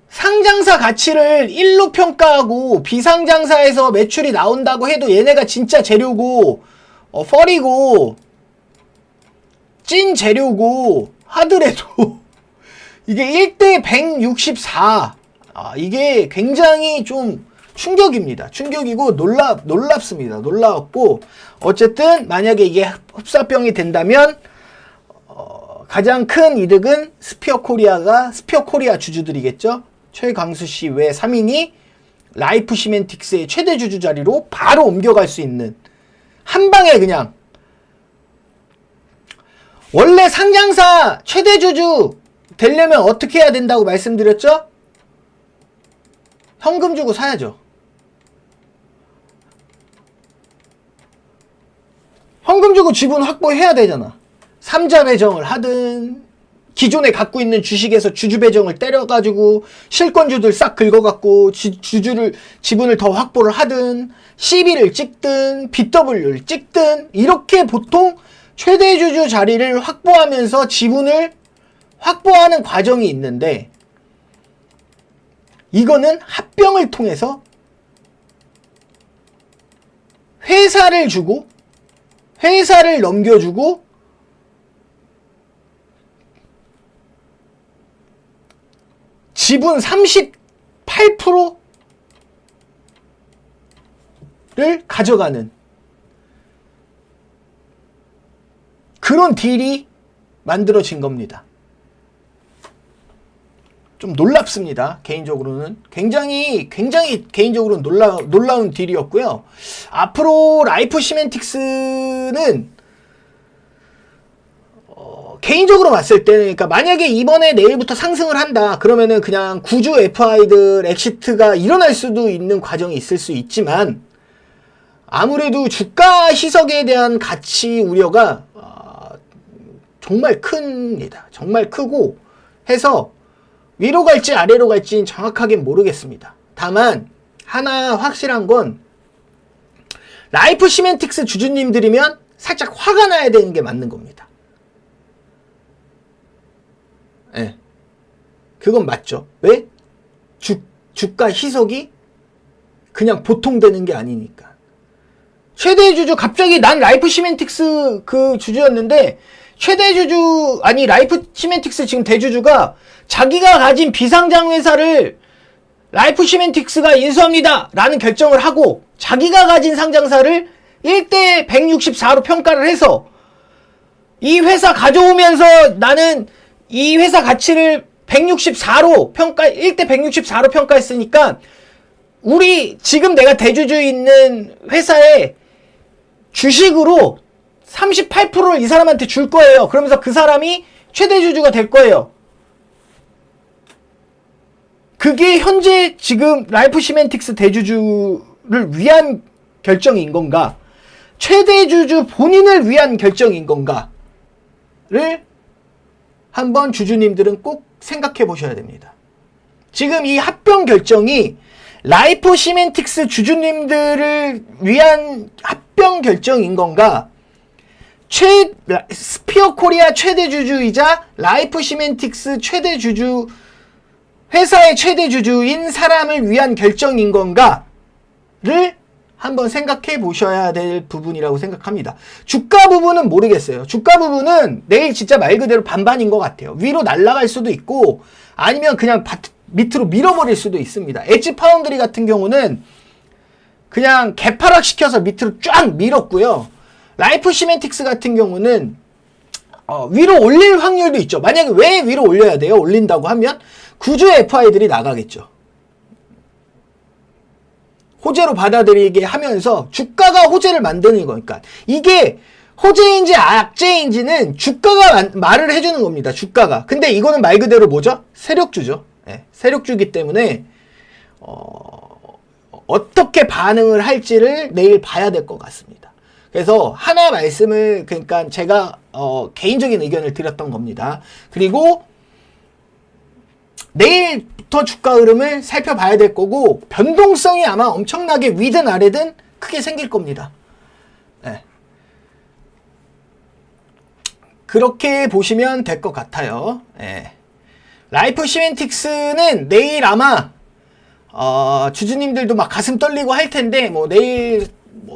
상장사 가치를 1로 평가하고 비상장사에서 매출이 나온다고 해도 얘네가 진짜 재료고 펄이고 찐 재료고 하더라도 이게 1대 164, 이게 굉장히 좀 충격입니다. 충격이고 놀랍습니다. 놀라웠고, 어쨌든 만약에 이게 흡사병이 된다면 가장 큰 이득은 스피어 코리아 주주들이겠죠. 최광수씨 외 3인이 라이프 시멘틱스의 최대 주주 자리로 바로 옮겨갈 수 있는, 한 방에 그냥. 원래 상장사 최대 주주 되려면 어떻게 해야 된다고 말씀드렸죠? 현금 주고 사야죠. 현금 주고 지분 확보해야 되잖아. 3자 배정을 하든, 기존에 갖고 있는 주식에서 주주 배정을 때려가지고 실권주들 싹 긁어갖고 지분을 더 확보를 하든, CB를 찍든 BW를 찍든, 이렇게 보통 최대 주주 자리를 확보하면서 지분을 확보하는 과정이 있는데, 이거는 합병을 통해서 회사를 주고 회사를 넘겨주고 지분 38%를 가져가는 그런 딜이 만들어진 겁니다. 좀 놀랍습니다. 개인적으로는 굉장히 개인적으로는 놀라운 딜이었고요. 앞으로 라이프 시멘틱스는 개인적으로 봤을 때는, 그러니까 만약에 이번에 내일부터 상승을 한다 그러면은 그냥 구주 FI들 엑시트가 일어날 수도 있는 과정이 있을 수 있지만, 아무래도 주가 희석에 대한 가치 우려가 정말 큽니다. 정말 크고 해서 위로 갈지 아래로 갈지는 정확하게 모르겠습니다. 다만 하나 확실한 건, 라이프 시멘틱스 주주님들이면 살짝 화가 나야 되는 게 맞는 겁니다. 예. 그건 맞죠. 왜? 주가 희석이 그냥 보통 되는 게 아니니까. 최대 주주, 갑자기 난 라이프 시멘틱스 그 주주였는데, 최대 주주, 아니 라이프 시멘틱스 지금 대주주가 자기가 가진 비상장 회사를 라이프 시멘틱스가 인수합니다 라는 결정을 하고, 자기가 가진 상장사를 1대 164로 평가를 해서 이 회사 가져오면서 나는 이 회사 가치를 164로 1대 164로 평가했으니까 우리 지금 내가 대주주 있는 회사의 주식으로 38%를 이 사람한테 줄 거예요. 그러면서 그 사람이 최대 주주가 될 거예요. 그게 현재 지금 라이프 시멘틱스 대주주를 위한 결정인 건가? 최대 주주 본인을 위한 결정인 건가를 한번 주주님들은 꼭 생각해 보셔야 됩니다. 지금 이 합병 결정이 라이프 시멘틱스 주주님들을 위한 합병 결정인 건가? 스피어 코리아 최대 주주이자 라이프 시멘틱스 최대 주주, 회사의 최대 주주인 사람을 위한 결정인 건가를 한번 생각해 보셔야 될 부분이라고 생각합니다. 주가 부분은 모르겠어요. 주가 부분은 내일 진짜 말 그대로 반반인 것 같아요. 위로 날아갈 수도 있고 아니면 그냥 밑으로 밀어버릴 수도 있습니다. 엣지 파운드리 같은 경우는 그냥 개파락 시켜서 밑으로 쫙 밀었고요. 라이프 시멘틱스 같은 경우는 위로 올릴 확률도 있죠. 만약에 왜 위로 올려야 돼요? 올린다고 하면 구주의 FI들이 나가겠죠. 호재로 받아들이게 하면서 주가가 호재를 만드는 거니까 이게 호재인지 악재인지는 주가가 말을 해주는 겁니다. 주가가. 근데 이거는 말 그대로 뭐죠? 세력주죠. 네, 세력주기 때문에 어떻게 반응을 할지를 내일 봐야 될 것 같습니다. 그래서 하나 말씀을 그러니까 제가 개인적인 의견을 드렸던 겁니다. 그리고 내일부터 주가 흐름을 살펴봐야 될 거고 변동성이 아마 엄청나게 위든 아래든 크게 생길 겁니다. 네. 그렇게 보시면 될 것 같아요. 네. 라이프 시멘틱스는 내일 아마 주주님들도 막 가슴 떨리고 할 텐데 뭐 내일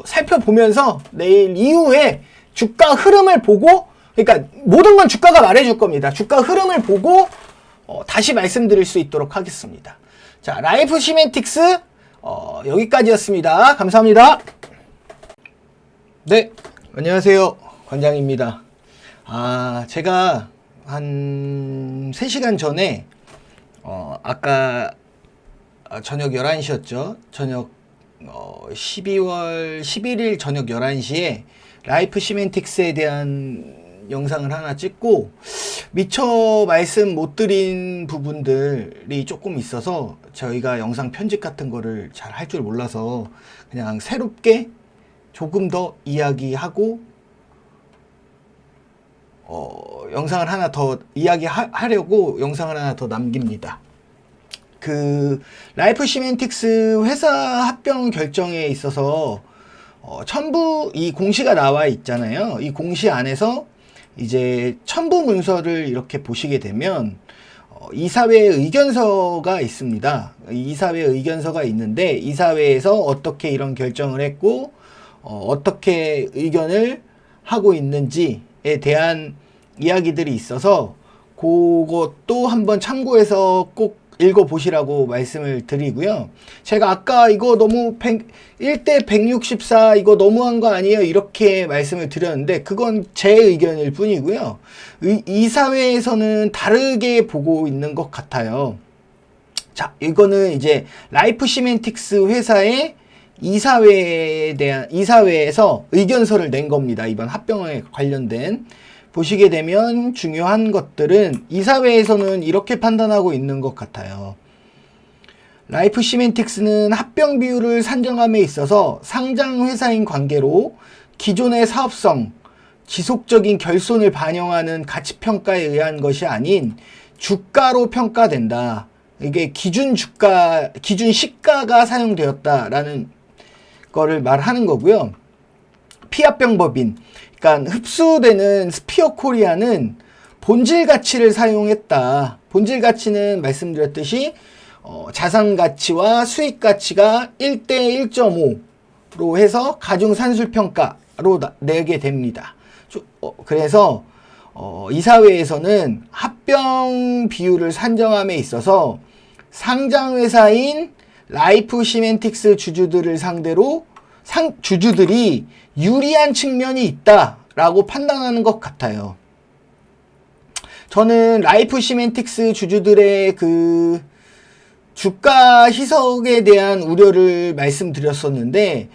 살펴보면서 내일 이후에 주가 흐름을 보고 그러니까 모든 건 주가가 말해줄 겁니다. 주가 흐름을 보고 다시 말씀드릴 수 있도록 하겠습니다. 자, 라이프 시멘틱스 여기까지였습니다. 감사합니다. 네, 안녕하세요. 관장입니다. 제가 한 3시간 전에 아까 저녁 11시였죠. 저녁 12월 11일 저녁 11시에 라이프 시멘틱스에 대한 영상을 하나 찍고 미처 말씀 못 드린 부분들이 조금 있어서 저희가 영상 편집 같은 거를 잘 할 줄 몰라서 그냥 새롭게 조금 더 이야기하고 영상을 하나 더 이야기하려고 영상을 하나 더 남깁니다. 라이프 시멘틱스 회사 합병 결정에 있어서 첨부 이 공시가 나와 있잖아요. 이 공시 안에서 이제 첨부 문서를 이렇게 보시게 되면 이사회 의견서가 있습니다. 이사회 의견서가 있는데 이사회에서 어떻게 이런 결정을 했고 어떻게 의견을 하고 있는지에 대한 이야기들이 있어서 그것도 한번 참고해서 꼭 읽어보시라고 말씀을 드리고요. 제가 아까 이거 너무 1대 164 이거 너무한 거 아니에요? 이렇게 말씀을 드렸는데 그건 제 의견일 뿐이고요. 이사회에서는 다르게 보고 있는 것 같아요. 자, 이거는 이제 라이프 시멘틱스 회사의 이사회에서 의견서를 낸 겁니다. 이번 합병에 관련된. 보시게 되면 중요한 것들은 이사회에서는 이렇게 판단하고 있는 것 같아요. 라이프 시멘틱스는 합병 비율을 산정함에 있어서 상장 회사인 관계로 기존의 사업성, 지속적인 결손을 반영하는 가치평가에 의한 것이 아닌 주가로 평가된다. 이게 기준 시가가 사용되었다라는 거를 말하는 거고요. 피합병법인 그러니까 흡수되는 스피어 코리아는 본질 가치를 사용했다. 본질 가치는 말씀드렸듯이 자산 가치와 수익 가치가 1대 1.5로 해서 가중 산술 평가로 내게 됩니다. 그래서 이사회에서는 합병 비율을 산정함에 있어서 상장 회사인 라이프 시멘틱스 주주들을 상대로 주주들이 유리한 측면이 있다라고 판단하는 것 같아요. 저는 라이프 시멘틱스 주주들의 주가 희석에 대한 우려를 말씀드렸었는데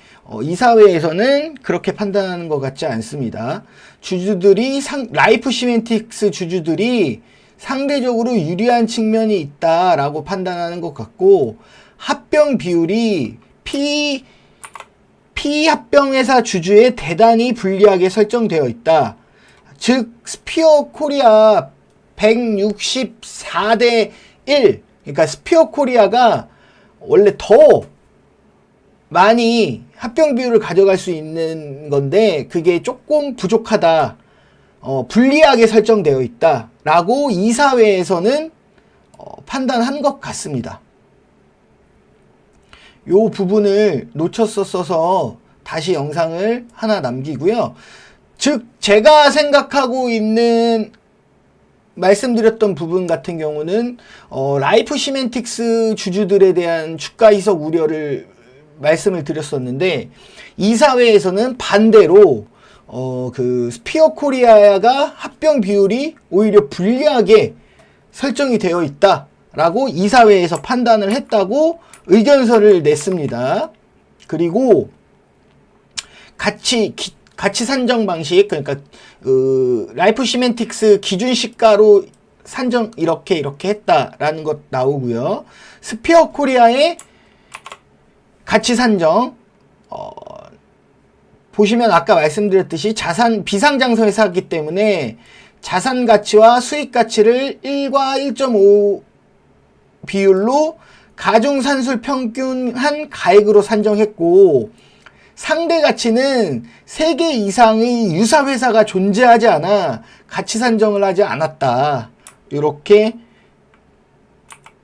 이사회에서는 그렇게 판단하는 것 같지 않습니다. 라이프 시멘틱스 주주들이 상대적으로 유리한 측면이 있다라고 판단하는 것 같고 합병 비율이 피합병회사 주주에 대단히 불리하게 설정되어 있다. 즉 스피어 코리아 164대 1 그러니까 스피어 코리아가 원래 더 많이 합병 비율을 가져갈 수 있는 건데 그게 조금 부족하다. 불리하게 설정되어 있다. 라고 이사회에서는 판단한 것 같습니다. 요 부분을 놓쳤었어서 다시 영상을 하나 남기고요. 즉 제가 생각하고 있는 말씀드렸던 부분 같은 경우는 라이프 시멘틱스 주주들에 대한 주가 희석 우려를 말씀을 드렸었는데 이사회에서는 반대로 그 스피어 코리아가 합병 비율이 오히려 불리하게 설정이 되어 있다라고 이사회에서 판단을 했다고 의견서를 냈습니다. 그리고 가치 산정 방식, 그러니까 라이프 시멘틱스 기준 시가로 산정 이렇게 했다라는 것 나오고요. 스피어 코리아의 가치 산정 보시면 아까 말씀드렸듯이 비상장소 회사이기 때문에 자산 가치와 수익 가치를 1과 1.5 비율로 가중산술 평균한 가액으로 산정했고 상대 가치는 3개 이상의 유사 회사가 존재하지 않아 가치 산정을 하지 않았다. 이렇게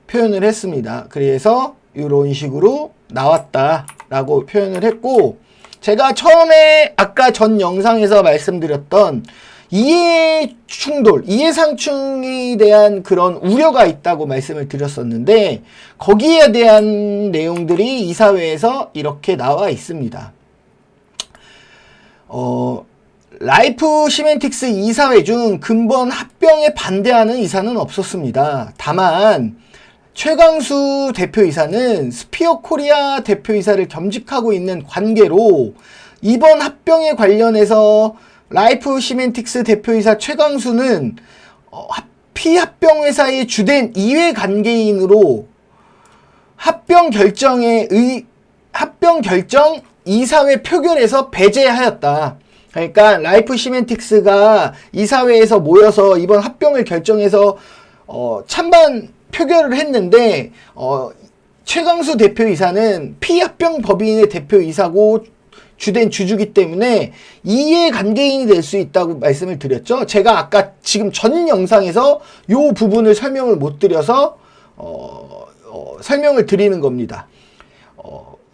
표현을 했습니다. 그래서 이런 식으로 나왔다라고 표현을 했고 제가 처음에 아까 전 영상에서 말씀드렸던 이해상충에 대한 그런 우려가 있다고 말씀을 드렸었는데 거기에 대한 내용들이 이사회에서 이렇게 나와 있습니다. 라이프 시멘틱스 이사회 중 근본 합병에 반대하는 이사는 없었습니다. 다만 최광수 대표이사는 스피어 코리아 대표이사를 겸직하고 있는 관계로 이번 합병에 관련해서 라이프 시멘틱스 대표이사 최광수는 피합병 회사의 주된 이외 관계인으로 합병 결정 이사회 표결에서 배제하였다. 그러니까 라이프 시멘틱스가 이사회에서 모여서 이번 합병을 결정해서 찬반 표결을 했는데 최광수 대표이사는 피합병 법인의 대표이사고 주된 주주기 때문에 이해관계인이 될 수 있다고 말씀을 드렸죠. 제가 아까 지금 전 영상에서 요 부분을 설명을 못 드려서 설명을 드리는 겁니다.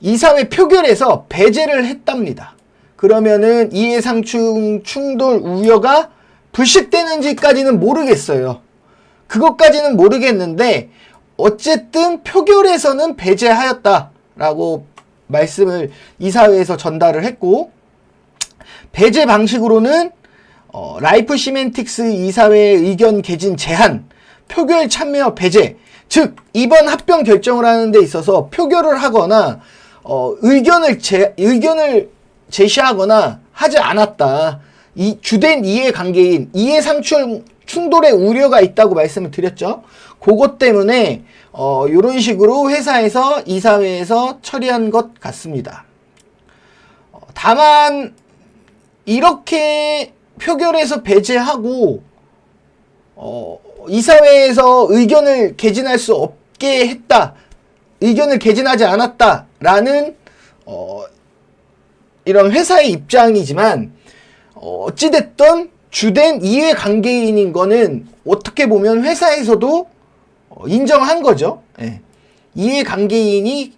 이사회 표결에서 배제를 했답니다. 그러면은 이해상충 충돌 우려가 불식되는지까지는 모르겠어요. 그것까지는 모르겠는데 어쨌든 표결에서는 배제하였다라고 말씀을 이사회에서 전달을 했고 배제 방식으로는 라이프 시멘틱스 이사회의 의견 개진 제한, 표결 참여 배제, 즉 이번 합병 결정을 하는 데 있어서 표결을 하거나 의견을 제시하거나 하지 않았다. 이 주된 이해관계인 이해상충 충돌의 우려가 있다고 말씀을 드렸죠. 그것 때문에 이런 식으로 회사에서 이사회에서 처리한 것 같습니다. 다만 이렇게 표결에서 배제하고 이사회에서 의견을 개진할 수 없게 했다. 의견을 개진하지 않았다라는 이런 회사의 입장이지만 어찌됐든 주된 이해관계인인 거는 어떻게 보면 회사에서도 인정한 거죠. 예. 이해관계인이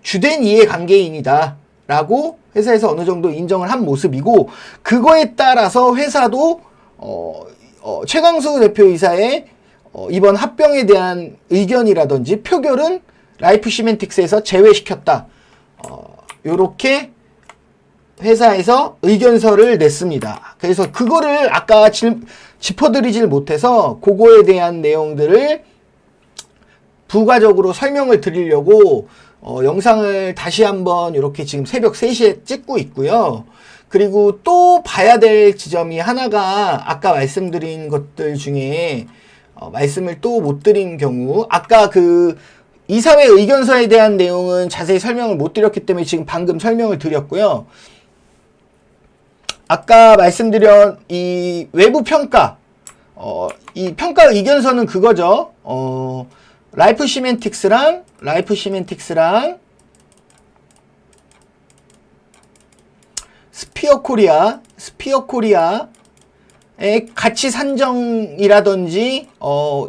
주된 이해관계인이다 라고 회사에서 어느 정도 인정을 한 모습이고 그거에 따라서 회사도 최광수 대표이사의 이번 합병에 대한 의견이라든지 표결은 라이프 시멘틱스에서 제외시켰다. 요렇게 회사에서 의견서를 냈습니다. 그래서 그거를 아까 짚어드리질 못해서 그거에 대한 내용들을 부가적으로 설명을 드리려고 영상을 다시 한번 이렇게 지금 새벽 3시에 찍고 있고요. 그리고 또 봐야 될 지점이 하나가 아까 말씀드린 것들 중에 말씀을 또 못 드린 경우 아까 그 이사회 의견서에 대한 내용은 자세히 설명을 못 드렸기 때문에 지금 방금 설명을 드렸고요. 아까 말씀드린 이 외부 평가, 이 평가 의견서는 그거죠. 라이프 시멘틱스랑 스피어 코리아의 가치 산정이라든지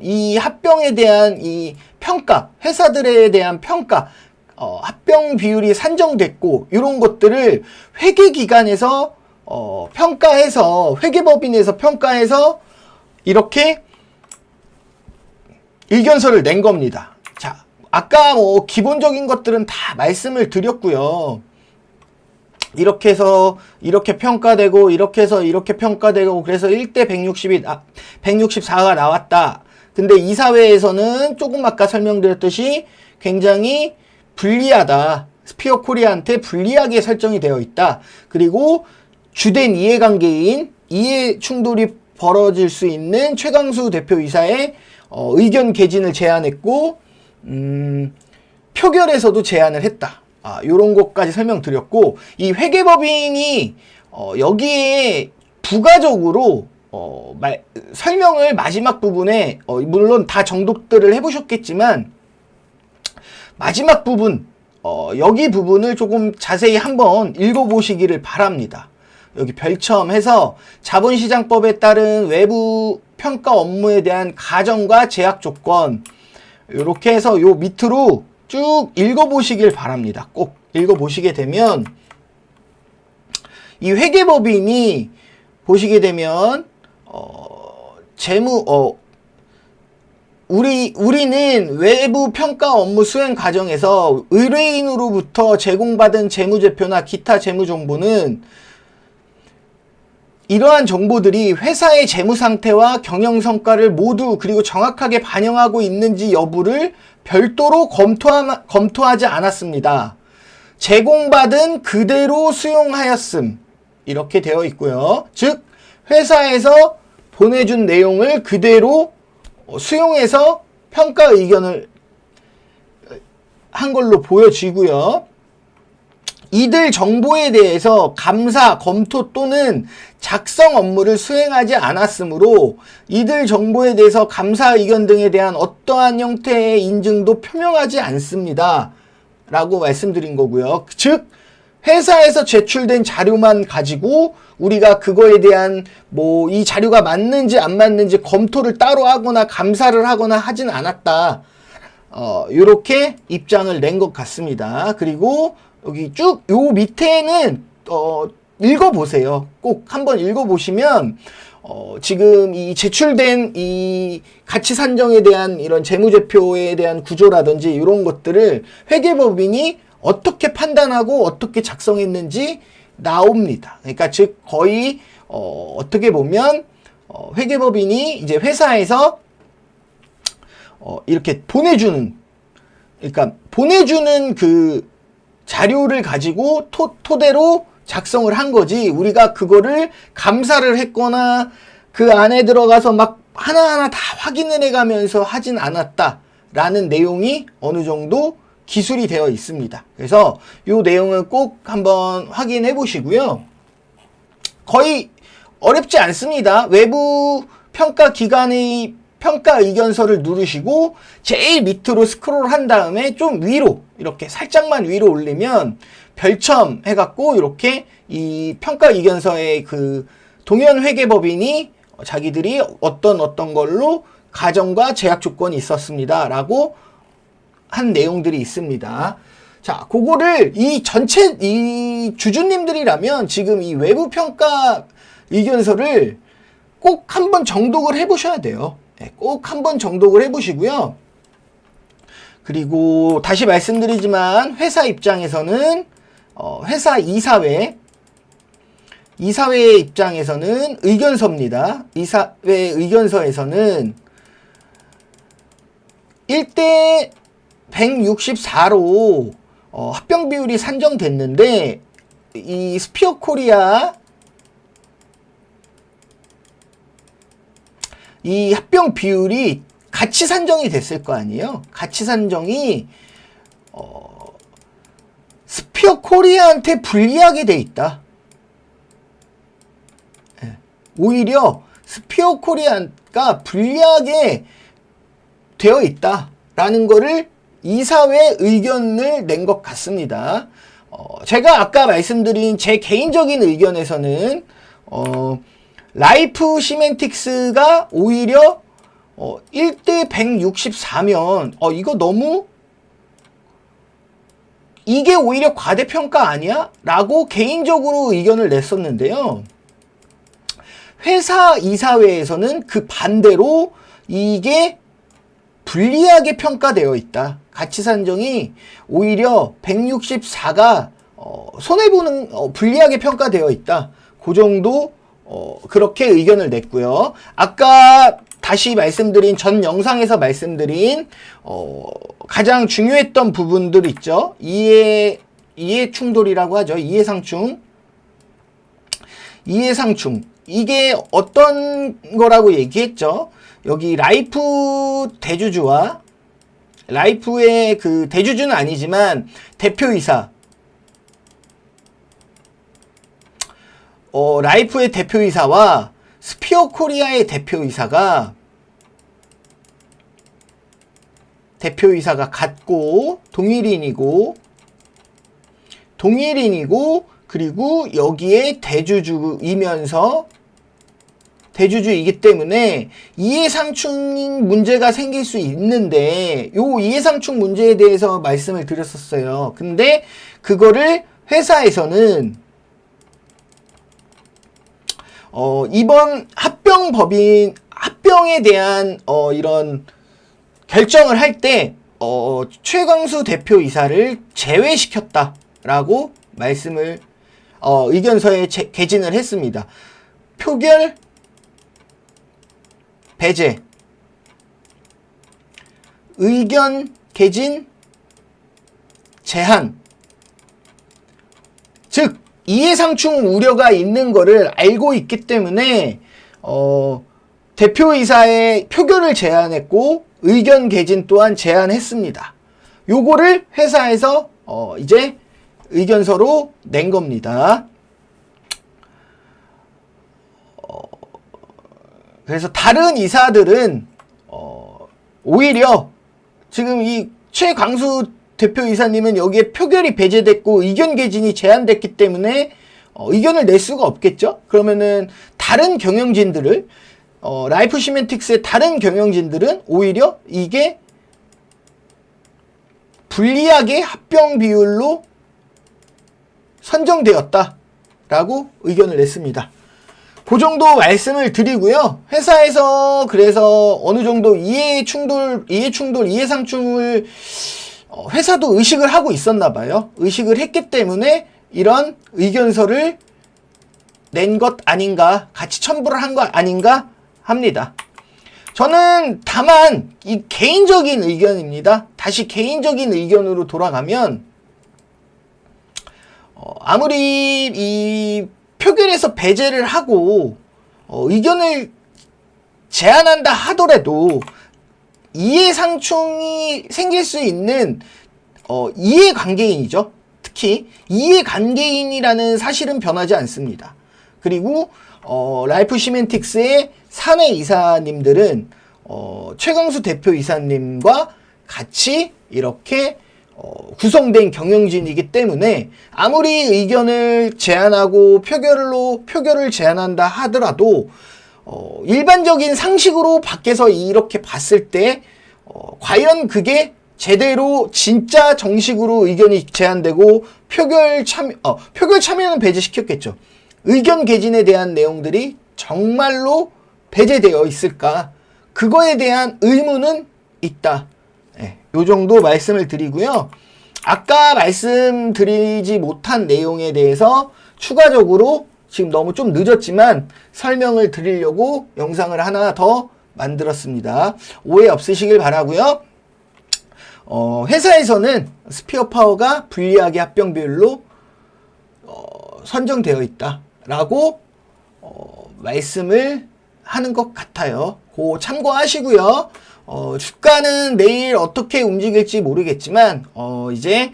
이 합병에 대한 이 평가, 회사들에 대한 평가, 합병 비율이 산정됐고 이런 것들을 회계기관에서 평가해서 회계법인에서 평가해서 이렇게 의견서를 낸 겁니다. 자, 아까 뭐 기본적인 것들은 다 말씀을 드렸고요. 이렇게 해서 이렇게 평가되고 이렇게 해서 이렇게 평가되고 그래서 1대 164가 나왔다. 근데 이사회에서는 조금 아까 설명드렸듯이 굉장히 불리하다. 스피어 코리아한테 불리하게 설정이 되어 있다. 그리고 주된 이해관계인 이해 충돌이 벌어질 수 있는 최강수 대표이사의 의견 개진을 제안했고 표결에서도 제안을 했다. 요런 것까지 설명드렸고 이 회계법인이 여기에 부가적으로 설명을 마지막 부분에 물론 다 정독들을 해보셨겠지만 마지막 부분 여기 부분을 조금 자세히 한번 읽어보시기를 바랍니다. 여기 별첨해서 자본시장법에 따른 외부 평가 업무에 대한 가정과 제약 조건 이렇게 해서 요 밑으로 쭉 읽어보시길 바랍니다. 꼭 읽어보시게 되면 이 회계법인이 보시게 되면 우리는 외부 평가 업무 수행 과정에서 의뢰인으로부터 제공받은 재무제표나 기타 재무정보는 이러한 정보들이 회사의 재무 상태와 경영 성과를 모두 그리고 정확하게 반영하고 있는지 여부를 별도로 검토하지 않았습니다. 제공받은 그대로 수용하였음. 이렇게 되어 있고요. 즉 회사에서 보내준 내용을 그대로 수용해서 평가 의견을 한 걸로 보여지고요. 이들 정보에 대해서 감사, 검토 또는 작성 업무를 수행하지 않았으므로 이들 정보에 대해서 감사 의견 등에 대한 어떠한 형태의 인증도 표명하지 않습니다. 라고 말씀드린 거고요. 즉 회사에서 제출된 자료만 가지고 우리가 그거에 대한 뭐 이 자료가 맞는지 안 맞는지 검토를 따로 하거나 감사를 하거나 하진 않았다. 이렇게 입장을 낸 것 같습니다. 그리고 여기 쭉 요 밑에는 읽어보세요. 꼭 한번 읽어보시면 지금 이 제출된 이 가치 산정에 대한 이런 재무제표에 대한 구조라든지 이런 것들을 회계법인이 어떻게 판단하고 어떻게 작성했는지 나옵니다. 그러니까 즉 거의 어떻게 보면 회계법인이 이제 회사에서 이렇게 보내주는 그 자료를 가지고 토대로 작성을 한 거지 우리가 그거를 감사를 했거나 그 안에 들어가서 막 하나하나 다 확인을 해가면서 하진 않았다라는 내용이 어느 정도 기술이 되어 있습니다. 그래서 이 내용을 꼭 한번 확인해 보시고요. 거의 어렵지 않습니다. 외부 평가 기관의 평가 의견서를 누르시고 제일 밑으로 스크롤 한 다음에 좀 위로 이렇게 살짝만 위로 올리면 별첨 해갖고 이렇게 이 평가 의견서의 그 동현회계법인이 자기들이 어떤 걸로 가정과 제약 조건이 있었습니다. 라고 한 내용들이 있습니다. 자, 그거를 이 주주님들이라면 지금 이 외부 평가 의견서를 꼭 한번 정독을 해보셔야 돼요. 꼭 한번 정독을 해보시고요. 그리고 다시 말씀드리지만 회사 입장에서는 회사 이사회의 입장에서는 의견서입니다. 이사회 의견서에서는 1대 164로 합병 비율이 산정됐는데 이 스피어 코리아 이 합병 비율이 가치 산정이 됐을 거 아니에요. 가치 산정이 스피어 코리아한테 불리하게 돼 있다. 오히려 스피어 코리아가 불리하게 되어 있다라는 거를 이사회 의견을 낸 것 같습니다. 제가 아까 말씀드린 제 개인적인 의견에서는 라이프 시멘틱스가 오히려 1대 164면 이거 너무 이게 오히려 과대평가 아니야? 라고 개인적으로 의견을 냈었는데요. 회사 이사회에서는 그 반대로 이게 불리하게 평가되어 있다. 가치 산정이 오히려 164가 손해보는 불리하게 평가되어 있다. 그 정도 그렇게 의견을 냈고요. 아까 다시 말씀드린 전 영상에서 말씀드린 가장 중요했던 부분들 있죠. 이해 충돌이라고 하죠. 이해상충. 이게 어떤 거라고 얘기했죠. 여기 라이프 대주주와 라이프의 그 대주주는 아니지만 대표이사 라이프의 대표이사와 스피어 코리아의 대표이사가 같고 동일인이고 그리고 여기에 대주주이기 때문에 이해상충 문제가 생길 수 있는데 요 이해상충 문제에 대해서 말씀을 드렸었어요. 근데 그거를 회사에서는 이번 합병에 대한 이런 결정을 할 때 최광수 대표이사를 제외시켰다라고 말씀을 의견서에 개진을 했습니다. 표결 배제, 의견 개진 제한. 즉 이해상충 우려가 있는 거를 알고 있기 때문에 대표이사의 표결을 제한했고 의견 개진 또한 제한했습니다. 요거를 회사에서 이제 의견서로 낸 겁니다. 그래서 다른 이사들은 오히려 지금 이 최광수 대표이사님은 여기에 표결이 배제됐고 의견 개진이 제한됐기 때문에 의견을 낼 수가 없겠죠. 그러면은 다른 경영진들을 라이프 시멘틱스의 다른 경영진들은 오히려 이게 불리하게 합병 비율로 선정되었다라고 의견을 냈습니다. 그 정도 말씀을 드리고요. 회사에서 그래서 어느 정도 이해상충을 회사도 의식을 하고 있었나 봐요. 의식을 했기 때문에 이런 의견서를 낸 것 아닌가, 같이 첨부를 한 것 아닌가 합니다. 저는 다만 이 개인적인 의견입니다. 다시 개인적인 의견으로 돌아가면 아무리 이 표결에서 배제를 하고 의견을 제한한다 하더라도 이해상충이 생길 수 있는 이해관계인이죠. 특히 이해관계인이라는 사실은 변하지 않습니다. 그리고 라이프 시멘틱스의 사내 이사님들은 최광수 대표이사님과 같이 이렇게 구성된 경영진이기 때문에 아무리 의견을 제한하고 표결을 제한한다 하더라도 일반적인 상식으로 밖에서 이렇게 봤을 때 과연 그게 제대로 진짜 정식으로 의견이 제한되고 표결 참여는 배제시켰겠죠. 의견 개진에 대한 내용들이 정말로 배제되어 있을까? 그거에 대한 의문은 있다. 요 정도 말씀을 드리고요. 아까 말씀드리지 못한 내용에 대해서 추가적으로 지금 너무 좀 늦었지만 설명을 드리려고 영상을 하나 더 만들었습니다. 오해 없으시길 바라고요. 회사에서는 스피어 파워가 불리하게 합병 비율로 선정되어 있다라고 말씀을 하는 것 같아요. 그 참고하시고요. 주가는 내일 어떻게 움직일지 모르겠지만 이제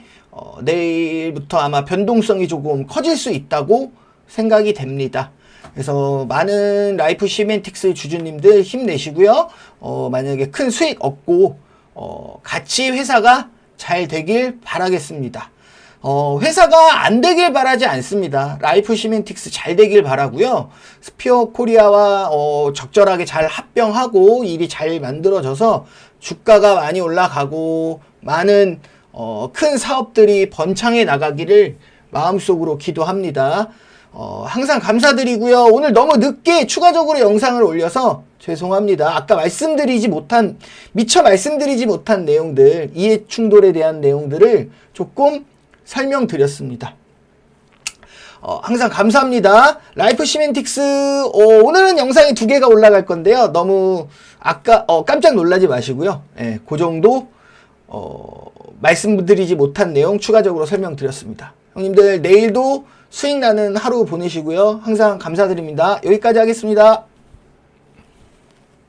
내일부터 아마 변동성이 조금 커질 수 있다고 생각이 됩니다. 그래서 많은 라이프 시멘틱스 주주님들 힘내시고요. 만약에 큰 수익 얻고 같이 회사가 잘 되길 바라겠습니다. 회사가 안 되길 바라지 않습니다. 라이프 시멘틱스 잘 되길 바라고요. 스피어 코리아와 적절하게 잘 합병하고 일이 잘 만들어져서 주가가 많이 올라가고 많은 큰 사업들이 번창해 나가기를 마음속으로 기도합니다. 항상 감사드리고요. 오늘 너무 늦게 추가적으로 영상을 올려서 죄송합니다. 아까 미처 말씀드리지 못한 내용들, 이해 충돌에 대한 내용들을 조금 설명드렸습니다. 항상 감사합니다. 라이프 시멘틱스, 오늘은 영상이 2개가 올라갈 건데요. 너무 깜짝 놀라지 마시고요. 예, 그 정도, 말씀드리지 못한 내용 추가적으로 설명드렸습니다. 형님들, 내일도 수익 나는 하루 보내시고요. 항상 감사드립니다. 여기까지 하겠습니다.